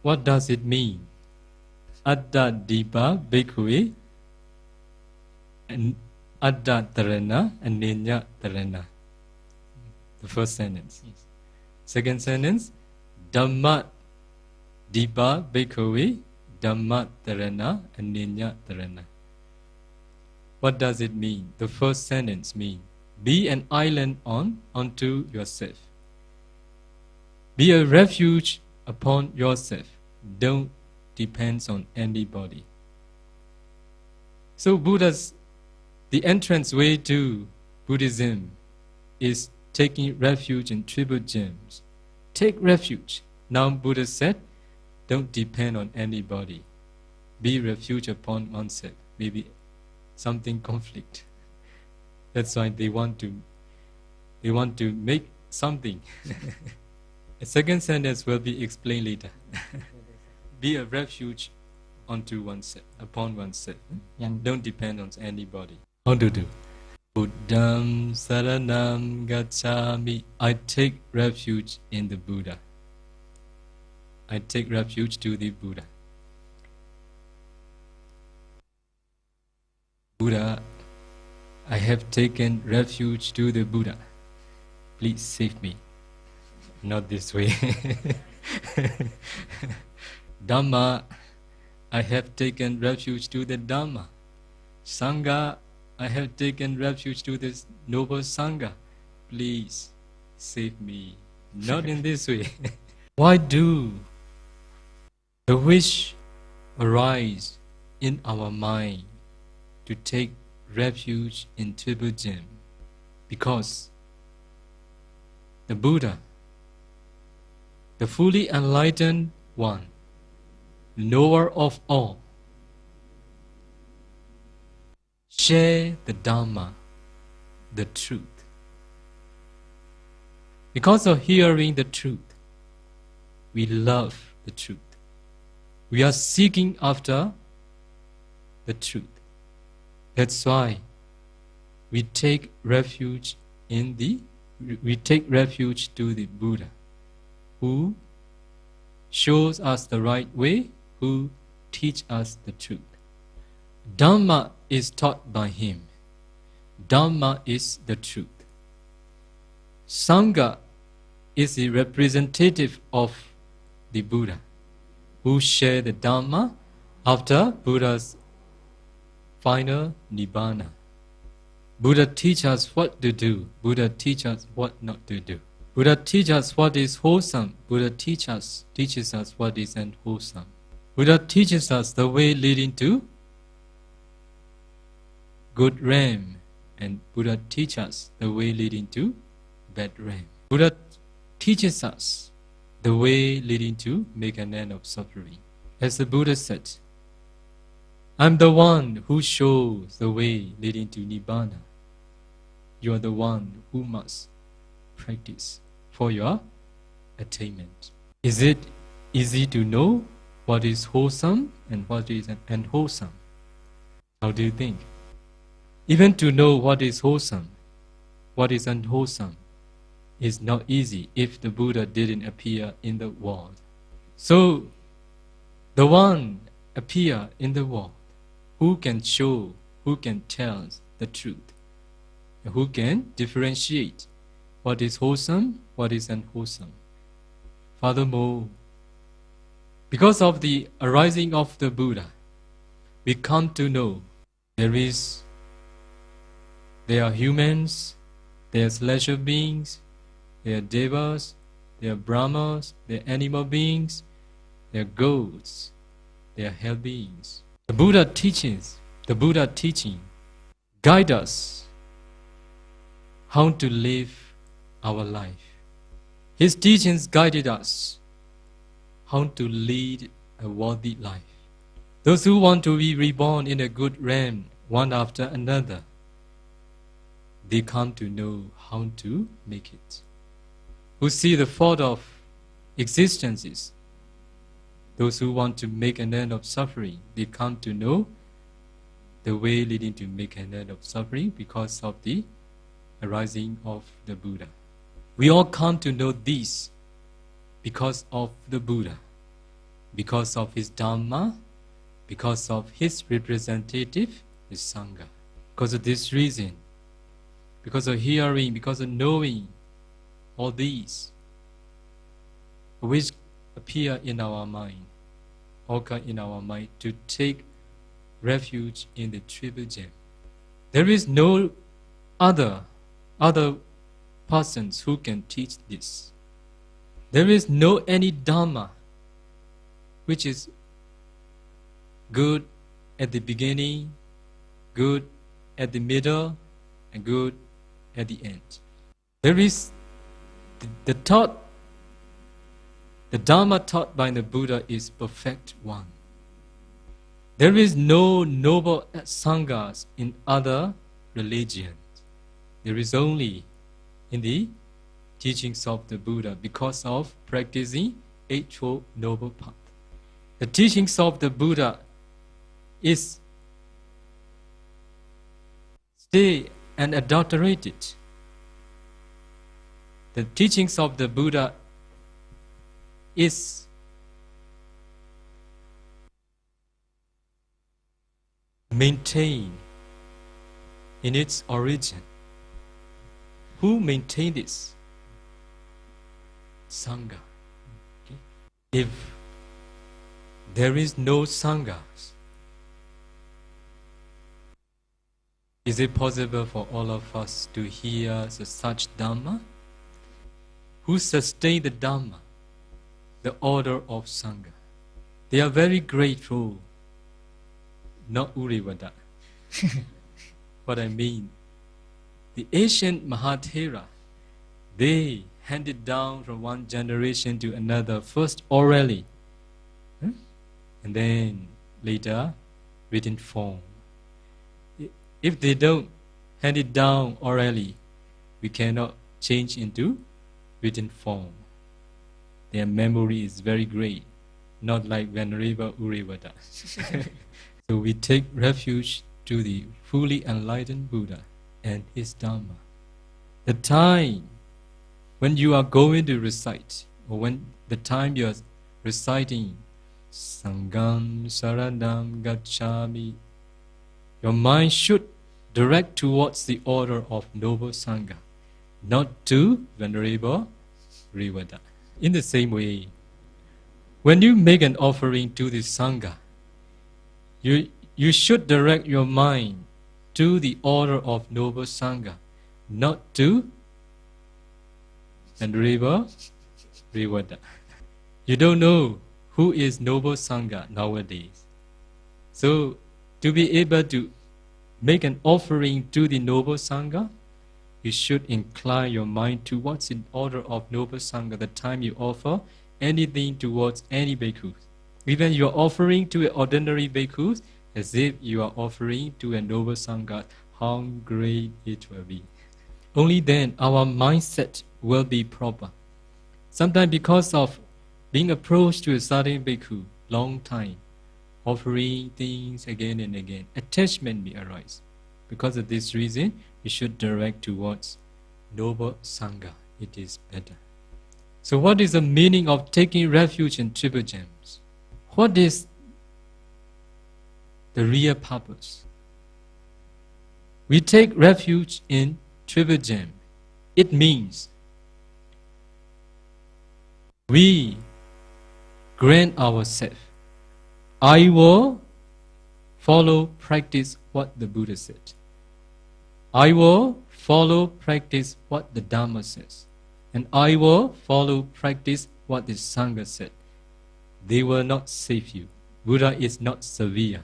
What does it mean? Atta Dipa Bhikkhave and Atta Tarana Anenya Tarana. The first sentence. Yes. Second sentence, Dhamma Dipa Bhikkhave Dhamma Tarana Anenya Tarana. What does it mean? The first sentence means be an island onto yourself. Be a refuge upon yourself. Don't depend on anybody. So the entrance way to Buddhism is taking refuge in triple gems. Take refuge. Now Buddha said, don't depend on anybody. Be refuge upon oneself. Maybe something conflict. That's why they want to make something. A second sentence will be explained later. Be a refuge onto oneself, upon oneself. Don't depend on anybody. How to do? Buddham Saranam Gacchami. I take refuge in the Buddha. I take refuge to the Buddha. Buddha, I have taken refuge to the Buddha. Please save me. Not this way. Dhamma, I have taken refuge to the Dhamma. Sangha, I have taken refuge to this noble Sangha. Please save me. Not in this way. Why do the wish arise in our mind to take refuge in Tribhujan? Because the Buddha, the fully enlightened one, knower of all, share the Dhamma, the truth. Because of hearing the truth, we love the truth. We are seeking after the truth. That's why we take refuge to the Buddha, who shows us the right way, who teach us the truth. Dhamma is taught by him. Dhamma is the truth. Sangha is the representative of the Buddha, who share the Dhamma after Buddha's final Nibbana. Buddha teaches us what to do. Buddha teaches us what not to do. Buddha teaches us what is wholesome. Buddha teaches us what is unwholesome. Buddha teaches us the way leading to good realm, and Buddha teaches us the way leading to bad realm. Buddha teaches us the way leading to make an end of suffering. As the Buddha said, I'm the one who shows the way leading to Nibbana. You are the one who must practice for your attainment. Is it easy to know what is wholesome and what is unwholesome? How do you think? Even to know what is wholesome, what is unwholesome, is not easy if the Buddha didn't appear in the world. So, the one appear in the world who can show, who can tell the truth, who can differentiate what is wholesome, what is unwholesome. Furthermore, because of the arising of the Buddha, we come to know there are humans, there are celestial beings, there are devas, there are brahmas, there are animal beings, there are gods, there are hell beings. The Buddha teaching guide us how to live our life. His teachings guided us how to lead a worthy life. Those who want to be reborn in a good realm, one after another, they come to know how to make it. Who see the fault of existences, those who want to make an end of suffering, they come to know the way leading to make an end of suffering because of the arising of the Buddha. We all come to know this because of the Buddha, because of his Dhamma, because of his representative, his Sangha. Because of this reason, because of hearing, because of knowing all these, which appear in our mind, occur in our mind, to take refuge in the Tribhujan. There is no other persons who can teach this. There is no any Dhamma which is good at the beginning, good at the middle, and good at the end. There is the Dhamma taught by the Buddha is perfect one. There is no noble sanghas in other religions. There is only in the teachings of the Buddha because of practicing Eightfold Noble Path. The teachings of the Buddha is stay unadulterated. The teachings of the Buddha is maintained in its origin. Who maintained this? Sangha. Okay? If there is no Sanghas, is it possible for all of us to hear such Dhamma? Who sustain the Dhamma? the order of Sangha. They are very grateful, not Revata. What I mean, the ancient Mahathera, they handed down from one generation to another, first orally, and then later written form. If they don't hand it down orally, we cannot change into written form. Their memory is very great, not like Venerable Revata. So we take refuge to the fully enlightened Buddha and his Dhamma. The time when you are going to recite, or when the time you are reciting Sangham Saranam Gacchami, your mind should direct towards the order of Noble Sangha, not to Venerable Revata. In the same way, when you make an offering to the Sangha, you should direct your mind to the order of Noble Sangha, not to Venerable Revata. You don't know who is Noble Sangha nowadays. So, to be able to make an offering to the Noble Sangha, you should incline your mind towards the order of Noble Sangha the time you offer anything towards any bhikkhu. Even you are offering to an ordinary bhikkhu, as if you are offering to a Noble Sangha, how great it will be. Only then our mindset will be proper. Sometimes because of being approached to a certain bhikkhu, long time, offering things again and again, attachment may arise. Because of this reason, we should direct towards Noble Sangha. It is better. So what is the meaning of taking refuge in Triple Gems? What is the real purpose? We take refuge in Triple Gem. It means we grant ourselves, I will follow, practice what the Buddha said. I will follow, practice what the Dhamma says. And I will follow, practice what the Sangha said. They will not save you. Buddha is not severe.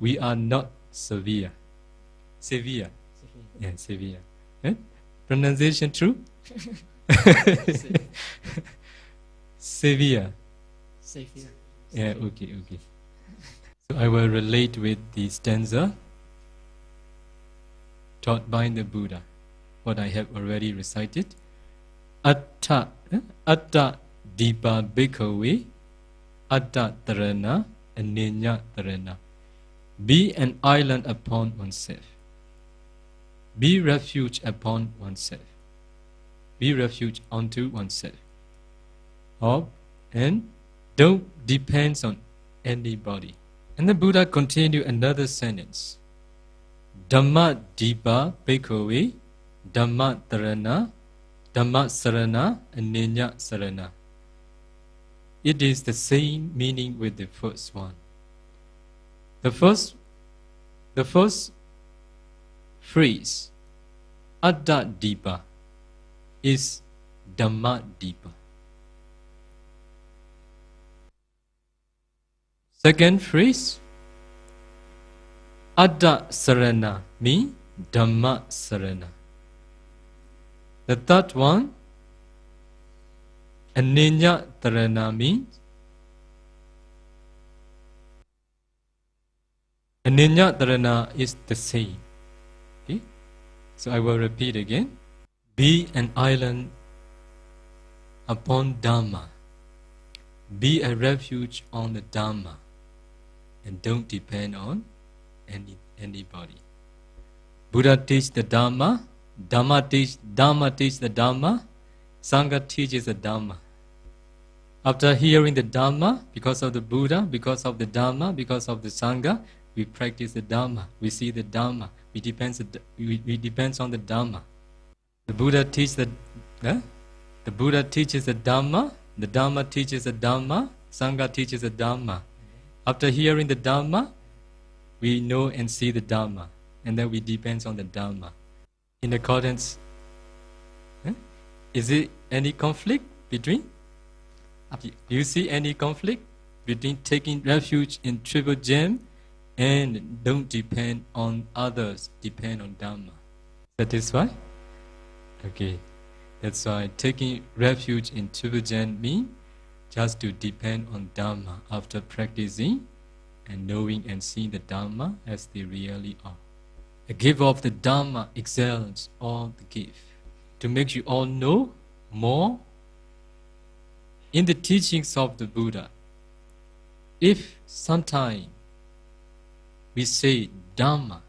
We are not severe. Severe. Yeah, severe. Eh? Pronunciation true? Severe. Savior. Yeah, okay. So I will relate with the stanza taught by the Buddha, what I have already recited. Atta dipa bhikkhave atta tarana anenya tarana. Be an island upon oneself. Be refuge upon oneself. Be refuge unto oneself. And don't depend on anybody. And the Buddha continued another sentence. Dhamma dipa bhikkhave Dhamma tarana Dhamma sarana anenya sarana. It is the same meaning with the first one. The first phrase, Atta Dipa, is Dhamma Dipa. Second phrase, Atta Sarana, means Dhamma Sarana. The third one, Anenya Tarana, means Anenya Tarana is the same. Okay? So I will repeat again. Be an island upon Dhamma. Be a refuge on the Dhamma. And don't depend on anybody. Buddha teaches the Dhamma. Dhamma teaches the Dhamma. Sangha teaches the Dhamma. After hearing the Dhamma, because of the Buddha, because of the Dhamma, because of the Sangha, we practice the Dhamma. We see the Dhamma. We depend on the Dhamma. The Buddha teaches the Dhamma. The Dhamma teaches the Dhamma. Sangha teaches the Dhamma. After hearing the Dhamma, we know and see the Dhamma, and then we depend on the Dhamma. In accordance, is it any conflict between? Do you see any conflict between taking refuge in triple gem and don't depend on others, depend on Dhamma? Satisfied? Okay. That's why taking refuge in triple gem means just to depend on Dhamma after practicing and knowing and seeing the Dhamma as they really are. The gift of the Dhamma excels all the gift. To make you all know more in the teachings of the Buddha, if sometime we say Dhamma,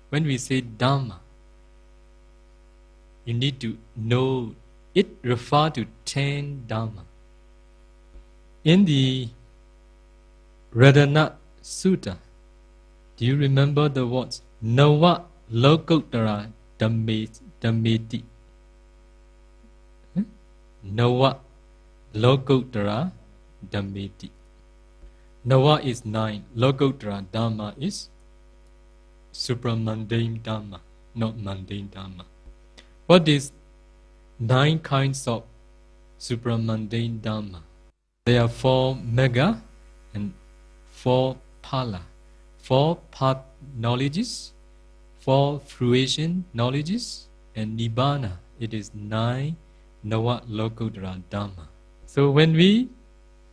when we say Dhamma, you need to know it refers to 10 Dhamma. In the Radhana Sutta, do you remember the words Nava Lokuttara Dhammeti? Nava Lokuttara Dhammeti. Nava is 9, Lokuttara Dhamma is supramundane Dhamma, not mundane Dhamma. What is 9 kinds of supramundane Dhamma? There are 4 mega and 4 phala, 4 path knowledges, 4 fruition knowledges, and nibbana. It is 9 Nava Lokuttara Dhamma. So when we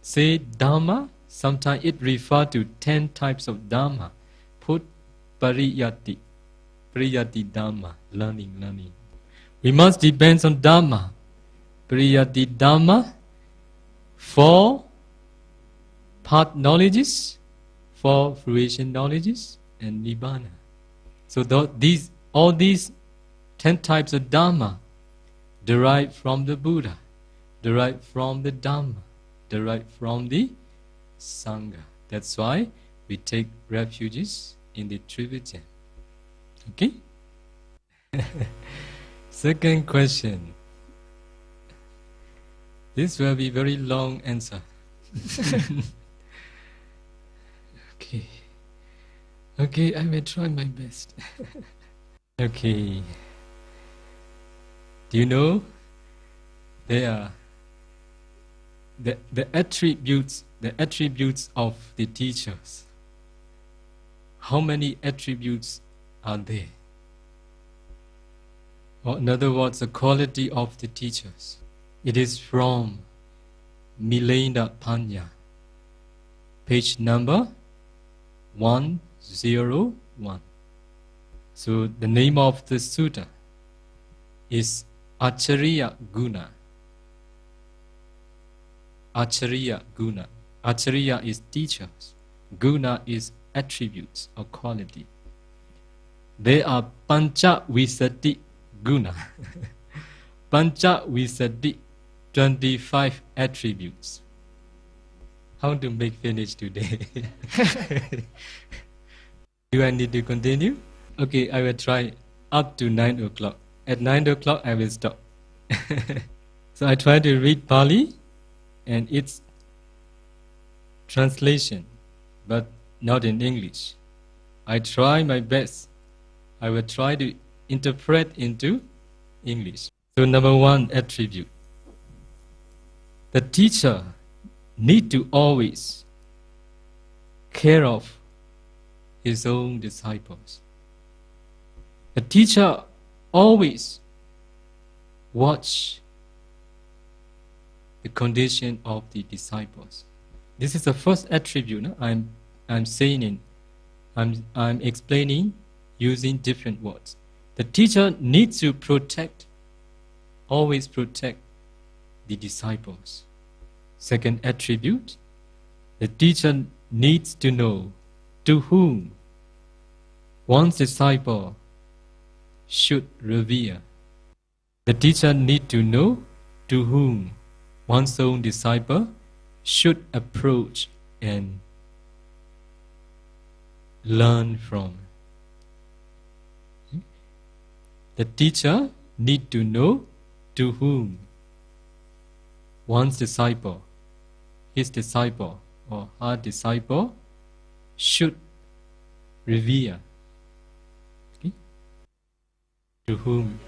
say Dhamma, sometimes it refers to 10 types of Dhamma. Put Pariyati Dhamma, learning. We must depend on Dhamma. Pariyati Dhamma, 4 path knowledges, 4 fruition knowledges, and nibbana. So all these 10 types of Dhamma derived from the Buddha, derived from the Dhamma, derived from the Sangha. That's why we take refuges in the Trivijan. Okay? Second question. This will be very long answer. Okay, I will try my best. Okay. Do you know there are the attributes of the teachers? How many attributes are there? Or in other words, the quality of the teachers. It is from Milena Panya, page number 101. So the name of the sutta is Acharya Guna. Acharya Guna. Acharya is teachers. Guna is attributes or quality. They are Pancha Visati Guna. Pancha Visati, 25 attributes. How to make finish today? Do I need to continue? Okay, I will try up to 9 o'clock. At 9 o'clock, I will stop. So I try to read Pali and its translation, but not in English. I try my best. I will try to interpret into English. So number 1 attribute. The teacher need to always care of his own disciples. The teacher always watch the condition of the disciples. This is the first attribute. No? I'm saying it. I'm explaining using different words. The teacher needs to always protect the disciples. Second attribute, the teacher needs to know to whom one's disciple should revere. The teacher needs to know to whom one's own disciple should approach and learn from. The teacher needs to know to whom one's disciple, his disciple or her disciple should revere. Okay? To whom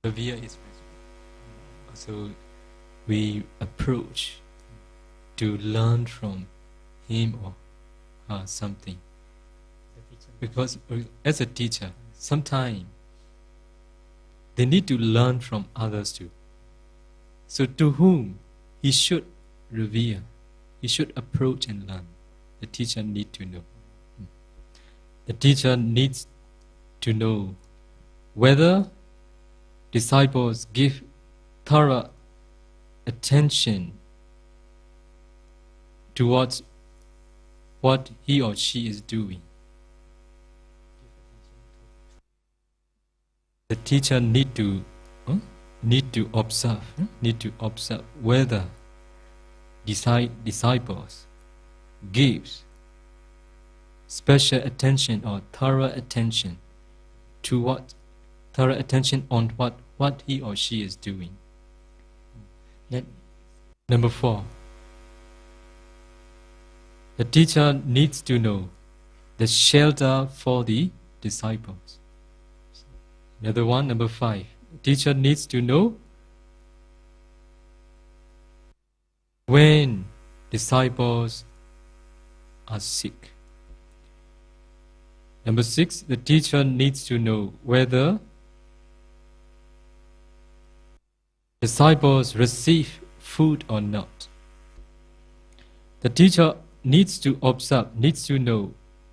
revere is so we approach to learn from him or her something. Because as a teacher, sometimes they need to learn from others too. So to whom he should revere, he should approach and learn. The teacher needs to know. The teacher needs to know whether disciples give thorough attention towards what he or she is doing. The teacher need to observe whether disciples gives special attention or thorough attention to on what he or she is doing. Number 4, the teacher needs to know the shelter for the disciples. Another one, number 5, the teacher needs to know when disciples are sick. Number 6, the teacher needs to know whether disciples receive food or not. The teacher needs to observe, needs to know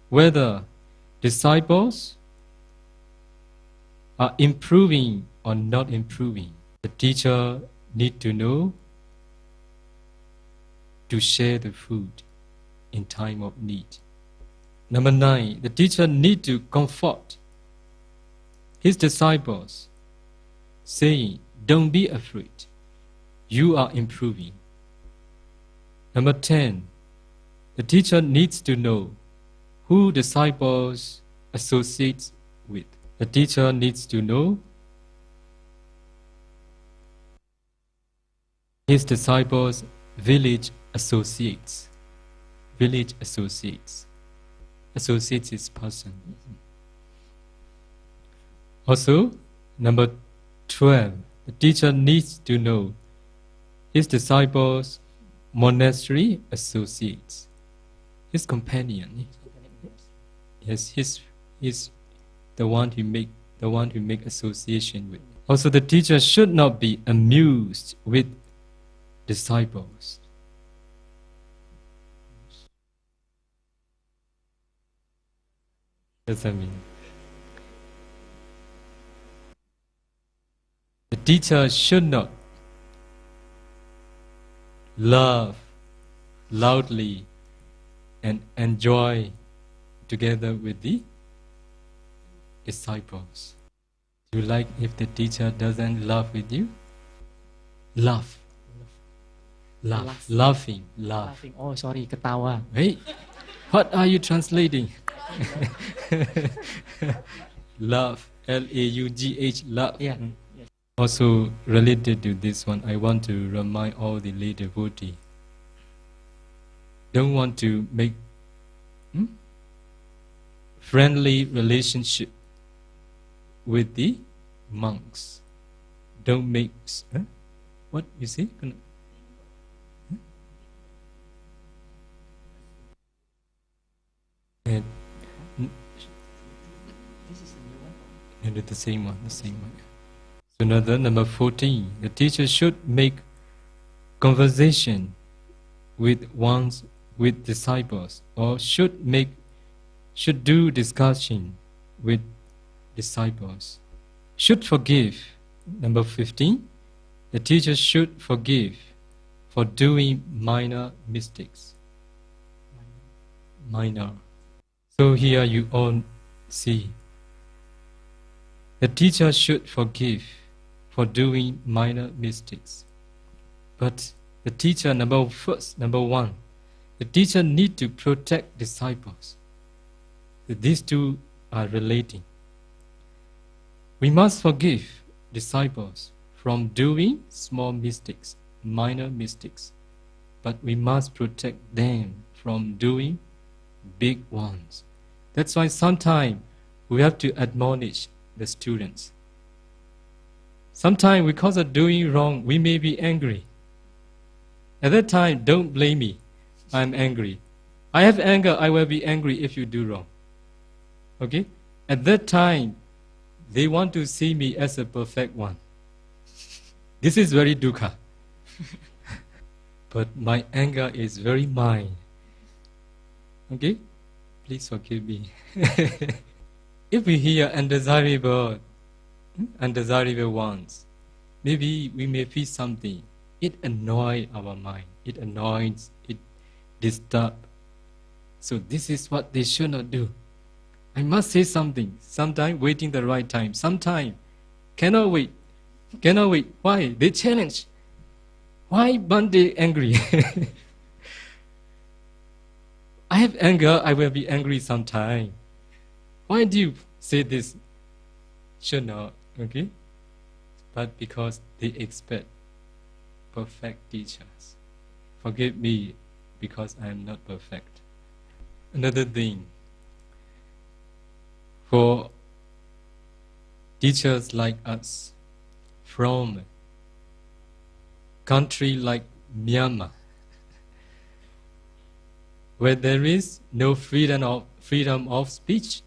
whether disciples are improving or not improving. The teacher needs to know to share the food in time of need. Number 9, the teacher needs to comfort his disciples, saying, don't be afraid, you are improving. Number 10, the teacher needs to know who disciples associate with. The teacher needs to know his disciples' village associates. Village associates. Associates is person. Also, number 12, the teacher needs to know his disciples' monastery associates, his companion. Yes, he's the one who make association with. Also, the teacher should not be amused with disciples. What does that mean? The teacher should not laugh loudly and enjoy together with the disciples. Do you like if the teacher doesn't laugh with you? Laugh. Laughing. Oh, sorry, ketawa. Hey, what are you translating? Laugh. L-A-U-G-H. Laugh. Yeah. Also related to this one, I want to remind all the lay devotees. Don't want to make friendly relationship with the monks. Don't make what you say? And This is a new one. and the same one. So another number 14. The teacher should make conversation with disciples, or should do discussion with disciples. Should forgive. Number 15. The teacher should forgive for doing minor mistakes. Minor. So here you all see. The teacher should forgive for doing minor mistakes. But the teacher, number 1, the teacher need to protect disciples. These two are relating. We must forgive disciples from doing small mistakes, minor mistakes, but we must protect them from doing big ones. That's why sometimes we have to admonish the students. Sometimes because of doing wrong, we may be angry. At that time, don't blame me. I'm angry. I have anger. I will be angry if you do wrong. Okay? At that time, they want to see me as a perfect one. This is very dukkha. But my anger is very mine. Okay? Please forgive me. If we hear undesirable ones, maybe we may feel something. It annoys our mind. It annoys, it disturbs. So this is what they should not do. I must say something. Sometime waiting the right time. Sometime cannot wait. Cannot wait. Why? They challenge. Why Bhante angry? I have anger. I will be angry sometime. Why do you say this? Should not. Okay? But because they expect perfect teachers. Forgive me because I am not perfect. Another thing, for teachers like us from country like Myanmar, where there is no freedom of speech,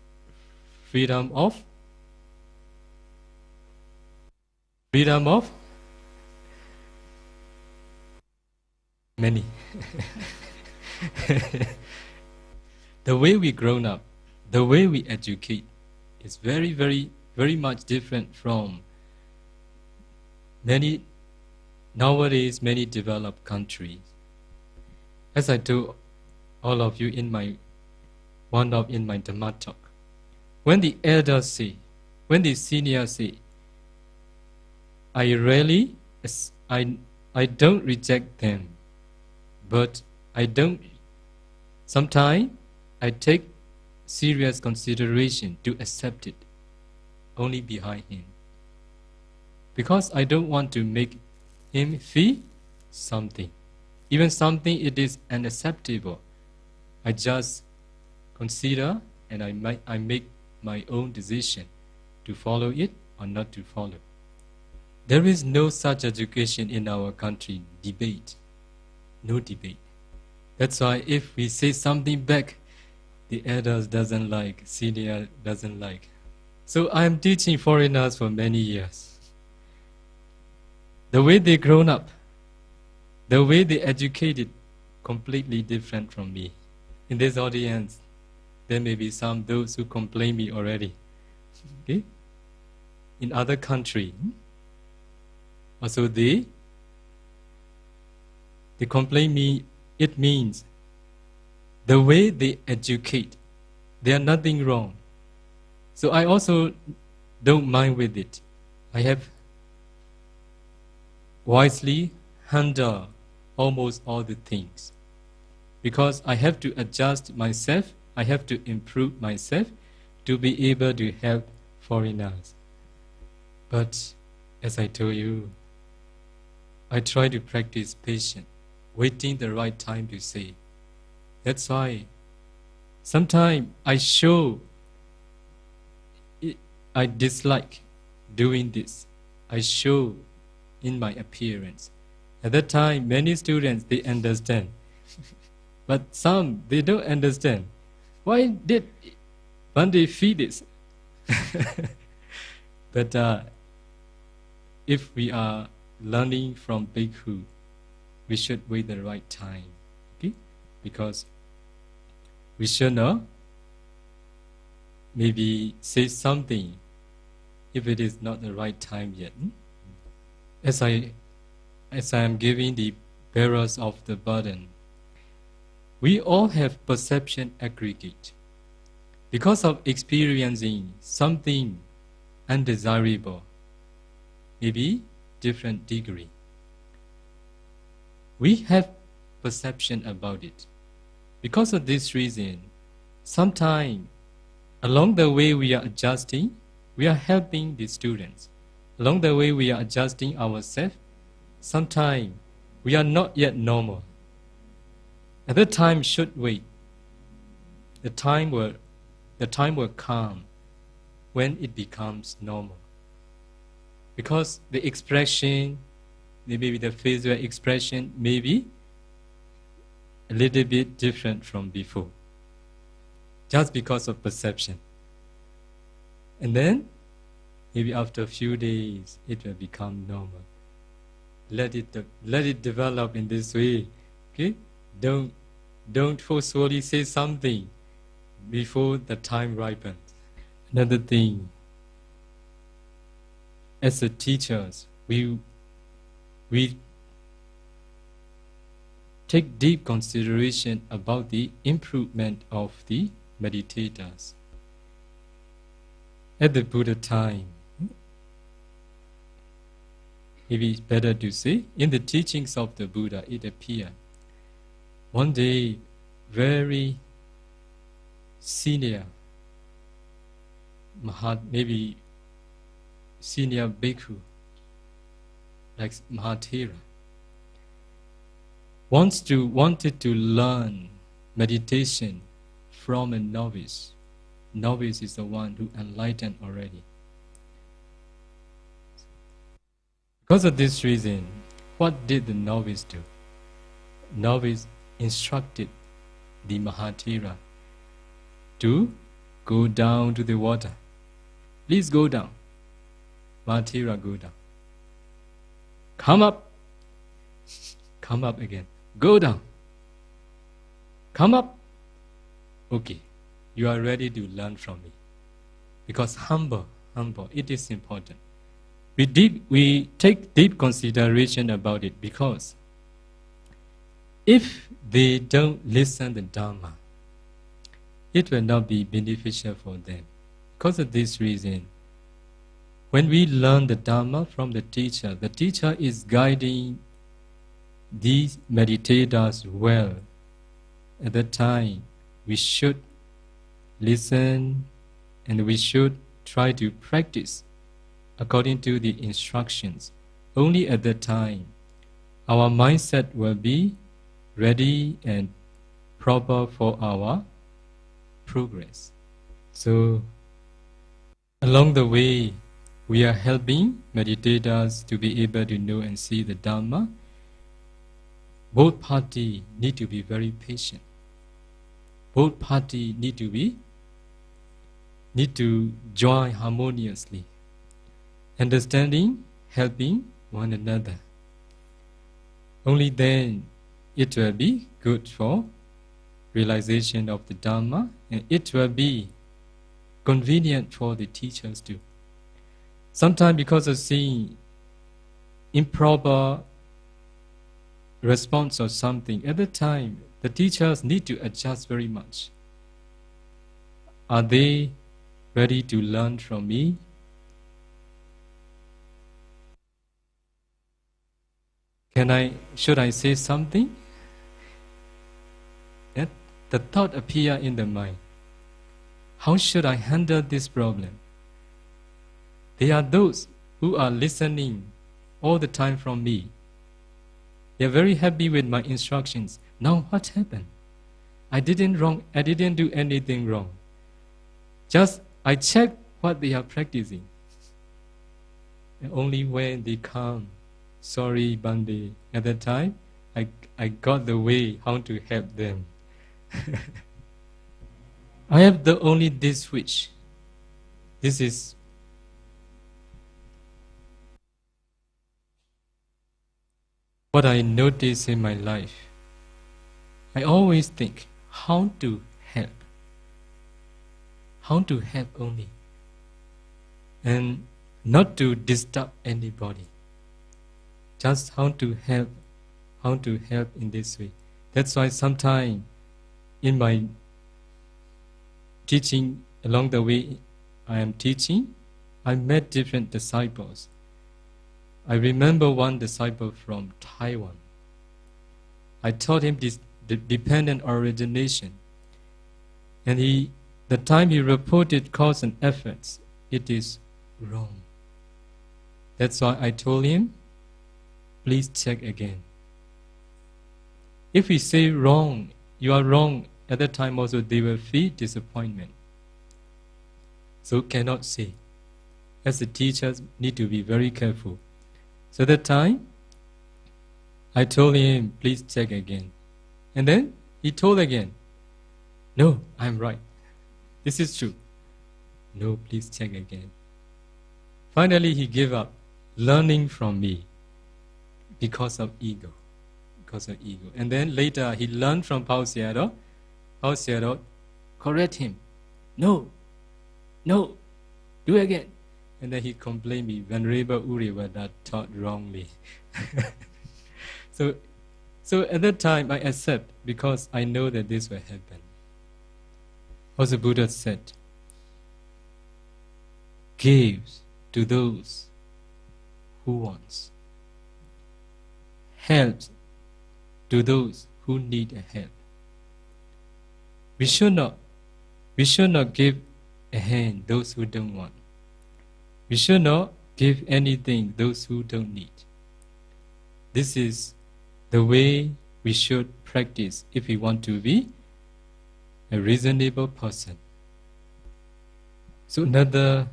freedom of many. The way we grown up, the way we educate is very, very, very much different from many developed countries. As I told all of you in my Dhamma talk, when the elders say, when the seniors say, I don't reject them, but sometimes I take serious consideration to accept it only behind him. Because I don't want to make him feel something. Even something it is unacceptable. I just consider and I make my own decision to follow it or not to follow. There is no such education in our country, debate. No debate. That's why if we say something back, the elders doesn't like, senior doesn't like. So I am teaching foreigners for many years. The way they grown up, the way they educated, completely different from me. In this audience, there may be those who complain me already. Okay? In other country, also they complain me. It means the way they educate, there are nothing wrong. So I also don't mind with it. I have wisely handled almost all the things. Because I have to adjust myself, I have to improve myself to be able to help foreigners. But as I told you, I try to practice patience, waiting the right time to say. That's why sometimes I dislike doing this. I show in my appearance. At that time, many students, they understand. But some, they don't understand. Why did Bhante feed this? But if we are learning from Bhikkhu, we should wait the right time. Okay? Because we should not maybe say something if it is not the right time yet. As I am giving the bearers of the burden, we all have perception aggregate. Because of experiencing something undesirable, maybe different degree, we have perception about it. Because of this reason, sometimes along the way we are adjusting, we are helping the students. Along the way we are adjusting ourselves. Sometimes we are not yet normal. At that time should wait. The time will come when it becomes normal. Because the expression, maybe the facial expression, maybe a little bit different from before, just because of perception. And then, maybe after a few days, it will become normal. Let it develop in this way. Okay? Don't forcefully say something before the time ripens. Another thing, as a teachers, we take deep consideration about the improvement of the meditators. At the Buddha time, maybe it's better to say, in the teachings of the Buddha, it appeared. One day, very senior, maybe senior bhikkhu, like Mahathera, wanted to learn meditation from a novice. Novice is the one who enlightened already. Because of this reason, what did the novice do? Novice instructed the Mahathera to go down to the water. Please go down. Mahathera, go down. Come up. Come up again. Go down. Come up. Okay, you are ready to learn from me. Because humble, it is important. We take deep consideration about it, because if they don't listen to Dhamma, it will not be beneficial for them. Because of this reason, when we learn the Dhamma from the teacher is guiding these meditators well. At that time, we should listen and we should try to practice according to the instructions. Only at that time, our mindset will be ready and proper for our progress. So, along the way, we are helping meditators to be able to know and see the Dhamma. Both parties need to be very patient. Both parties need to join harmoniously, understanding, helping one another. Only then it will be good for realization of the Dhamma, and it will be convenient for the teachers too. Sometimes because of seeing improper response or something, at the time the teachers need to adjust very much. Are they ready to learn from me? Should I say something? The thought appear in the mind. How should I handle this problem? There are those who are listening all the time from me. They are very happy with my instructions. Now what happened? I didn't do anything wrong. Just I checked what they are practicing. And only when they come, sorry Bande, at that time, I got the way how to help them. I have only this wish. This is what I notice in my life. I always think how to help. How to help only. And not to disturb anybody. Just how to help in this way. That's why sometimes in my teaching, along the way I am teaching, I met different disciples. I remember one disciple from Taiwan. I taught him this dependent origination. And the time he reported cause and effects, it is wrong. That's why I told him, please check again. If we say wrong, you are wrong, at that time also they will feel disappointment. So cannot say. As the teachers need to be very careful. So that time, I told him, please check again. And then he told again, no, I'm right. This is true. No, please check again. Finally, he gave up learning from me because of ego. Because of ego. And then later, he learned from Paul Sayadaw. Paul Sayadaw correct him. No, no, do it again. And then he complained me, Venerable Revata taught wrongly. So at that time, I accept because I know that this will happen. Also, Buddha said, gives to those who wants, helps to those who need a help. We should not give a hand those who don't want. We should not give anything those who don't need. This is the way we should practice if we want to be a reasonable person. So another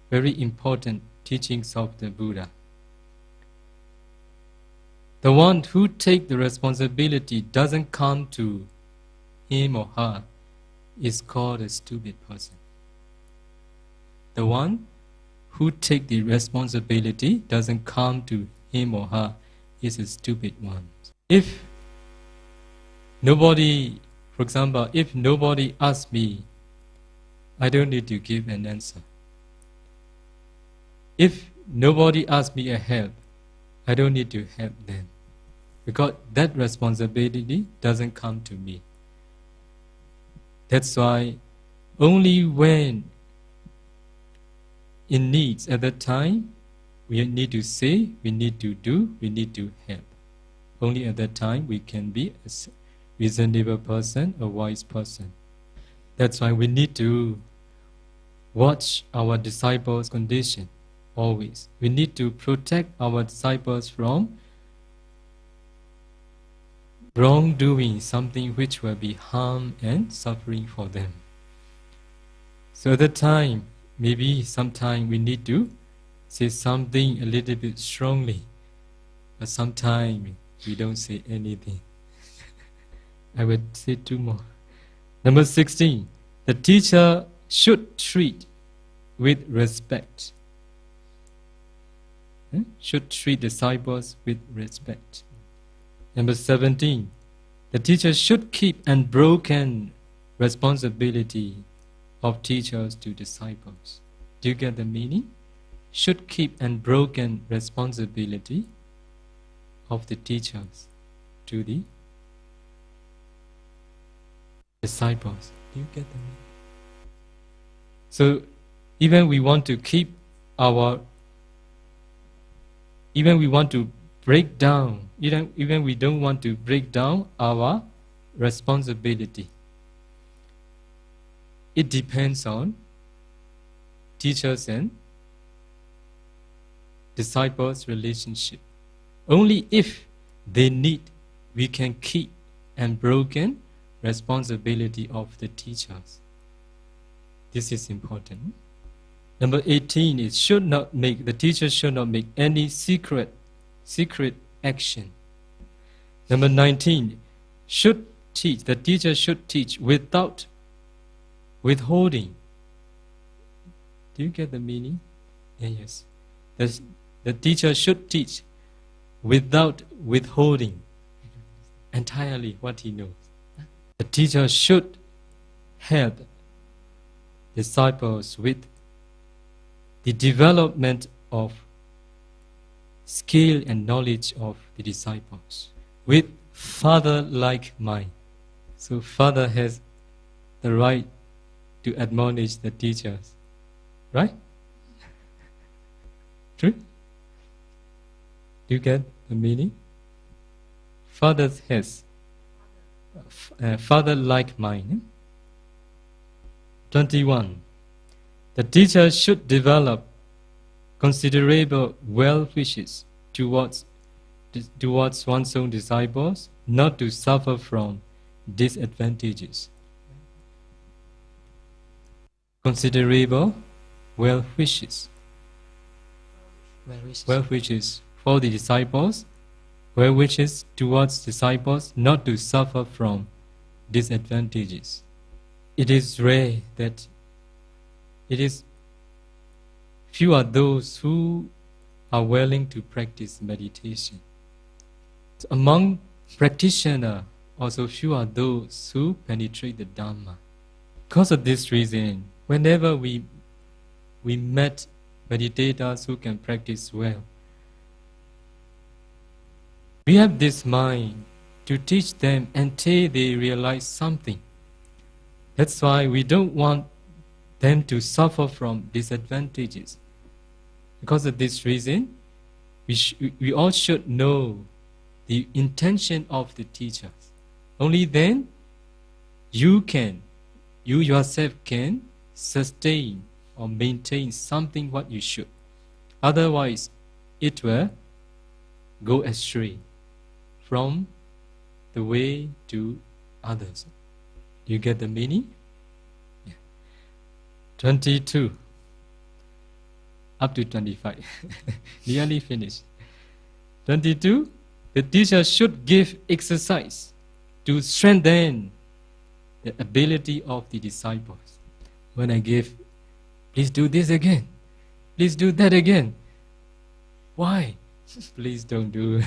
very important teachings of the Buddha. The one who takes the responsibility doesn't come to him or her is called a stupid person. The one who takes the responsibility doesn't come to him or her is a stupid one. If nobody, for example, if nobody asks me, I don't need to give an answer. If nobody asks me a help, I don't need to help them. Because that responsibility doesn't come to me. That's why only when in needs at that time, we need to say, we need to do, we need to help. Only at that time we can be a reasonable person, a wise person. That's why we need to watch our disciples' condition always. We need to protect our disciples from wrongdoing, something which will be harm and suffering for them. So at that time, maybe sometime we need to say something a little bit strongly, but sometimes we don't say anything. I would say two more. Number 16, the teacher should treat with respect. Should treat disciples with respect. Number 17, the teacher should keep unbroken responsibility of teachers to disciples. Do you get the meaning? Should keep unbroken responsibility of the teachers to the disciples. Do you get the meaning? So even we want to break down, even we don't want to break down our responsibility. It depends on teachers and disciples' relationship. Only if they need, we can keep unbroken responsibility of the teachers. This is important. Number 18 is the teacher should not make any secret action. Number 19, the teacher should teach without withholding. Do you get the meaning? Yes. The teacher should teach without withholding entirely what he knows. The teacher should help disciples with the development of skill and knowledge of the disciples with father-like mind. So father has the right to admonish the teachers, right? True? Do you get the meaning? Father has father-like mind. 21. The teacher should develop considerable well wishes towards one's own disciples, not to suffer from disadvantages. Considerable well wishes. Well wishes for the disciples, well wishes towards disciples not to suffer from disadvantages. It is rare that it is few are those who are willing to practice meditation. So among practitioners, also few are those who penetrate the Dhamma. Because of this reason, whenever we met meditators who can practice well, we have this mind to teach them until they realize something. That's why we don't want them to suffer from disadvantages. Because of this reason, we all should know the intention of the teachers. Only then you yourself can sustain or maintain something what you should. Otherwise, it will go astray from the way to others. You get the meaning? Yeah. 22 up to 25. Nearly finished. 22, the teacher should give exercise to strengthen the ability of the disciples. When I give, please do this again, please do that again. Why? Please don't do.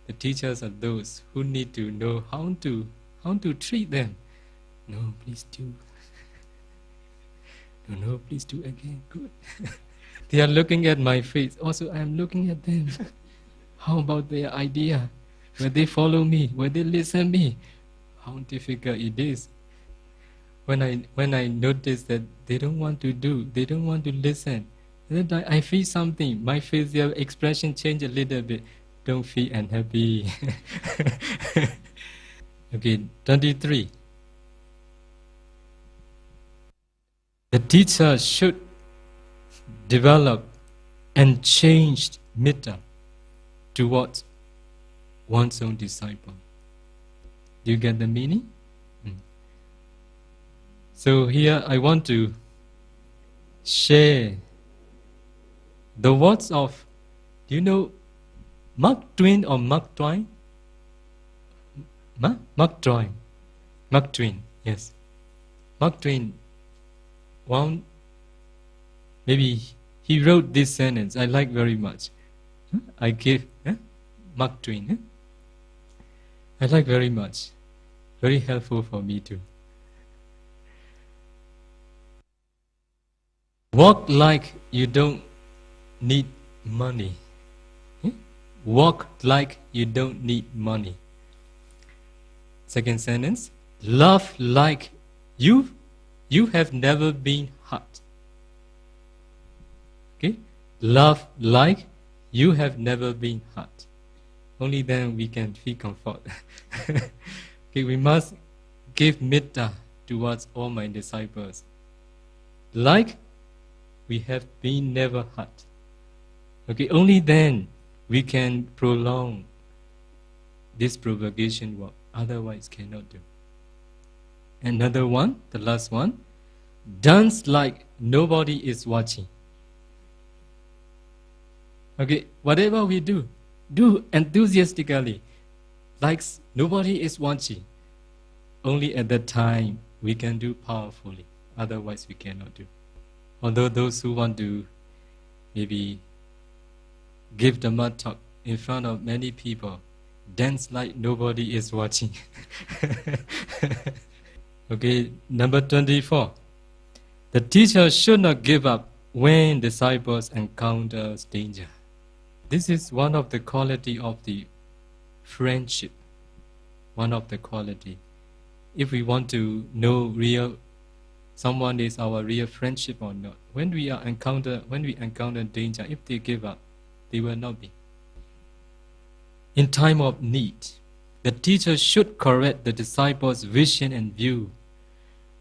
The teachers are those who need to know how to treat them. No, please do. No, please do again. Good. They are looking at my face. Also, I am looking at them. How about their idea? Will they follow me? Will they listen to me? How difficult it is. When I notice that they don't want to do, they don't want to listen, then I feel something. My facial expression change a little bit. Don't feel unhappy. Okay, 23. The teacher should develop and change metta towards one's own disciple. Do you get the meaning? So here I want to share the words of, do you know Mark Twain or Mark Twain? Mark Twain. Mark Twain, yes. Mark Twain, maybe he wrote this sentence I like very much. I give Mark Twain. I like very much. Very helpful for me too. Walk like you don't need money. Walk like you don't need money. Second sentence, love like you have never been hurt. Okay? Love like you have never been hurt. Only then we can feel comfort. Okay, we must give metta towards all my disciples. Like we have been never hurt. Okay, only then we can prolong this propagation work. Otherwise cannot do. Another one, the last one, dance like nobody is watching. Okay, whatever we do enthusiastically, like nobody is watching. Only at that time we can do powerfully. Otherwise we cannot do. Although those who want to maybe give Dhamma talk in front of many people, dance like nobody is watching. Okay, number 24. The teacher should not give up when disciples encounter danger. This is one of the quality of the friendship. One of the quality. If we want to know someone is our real friendship or not, when we encounter danger, if they give up, they will not be. In time of need, the teacher should correct the disciples' vision and view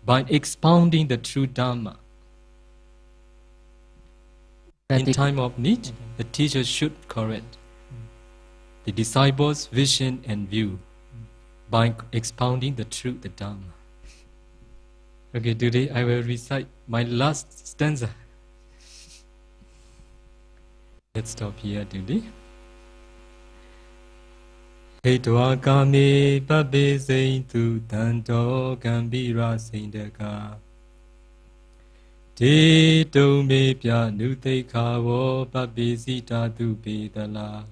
by expounding the true Dhamma. In time of need, the teacher should correct the disciples' vision and view by expounding the truth, the Dhamma. Okay, today I will recite my last stanza. Let's stop here today. Hei toa kami pabe sein tu tanto gambira seindaka. Te to me pya nutai kawo pabe sita tu bedala.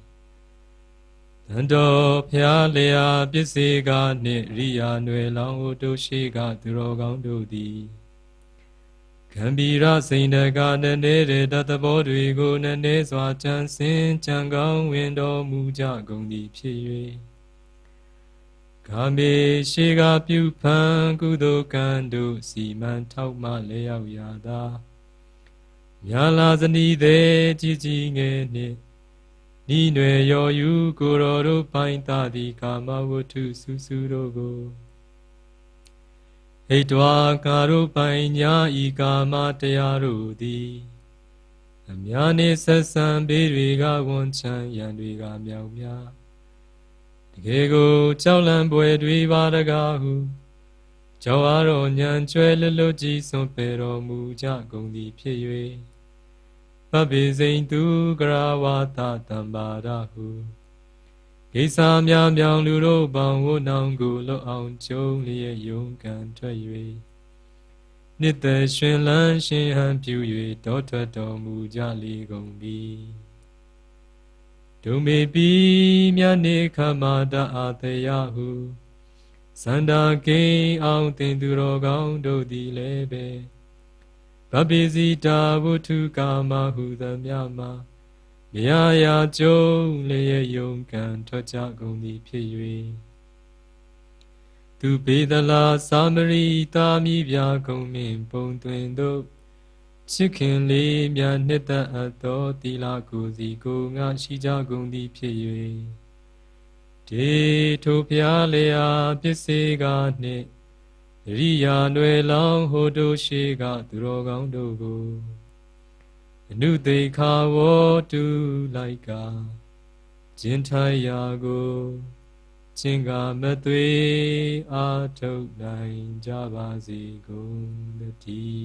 Tanto pya lea pisega ne riya nue lang oto shega durogang do di. Gambira seindaka nane re tatabo duigo nane swa chan sin chan gang window muja gong di pye. Kami shiga pyu pan kudo kando si man tau ma le yao ya da. Nyala zani de chi chi nge ne. Ni nue yo yu kuro ro pain ta di kama wotu su su ro go. Hei toa ka ro pain nya I kama te ya ro di. Amya ne sat san be dwe ga won chan yan dwe ga myao mya. Gego chao lan bwe dwi vadaga hu chao aro nyan chwe lelo ji son pero mu ja gong di pye yue Pabe sein tu Theravāda Dhamma hu Geisa mya myang lu ro bang wo nang gu lo aung chong liye yong kan twet yue Nit the shuen lan shin han pyu yue do twet do mu ja li gong bi Dume bi mya ne kamada ateyahu Sanda ke aung tin tu ro gaung do di le be Babizita vutu kama hu the mya ma Mya ya chong le ye yong kan twat ja gong di pye yue Tu pe da la samari ta mi bya gong min pong twin do Chicken li mya nita ato tila kuzi ko nga shija gong di pye yue. Te to pya lea pise ga ne. Riya nue lang ho do she ga duro gang do go. Anu te ka wo tu lai ka. Jin thai ya go. Jin ga ma tui a thok nai ja ba si gong de ti.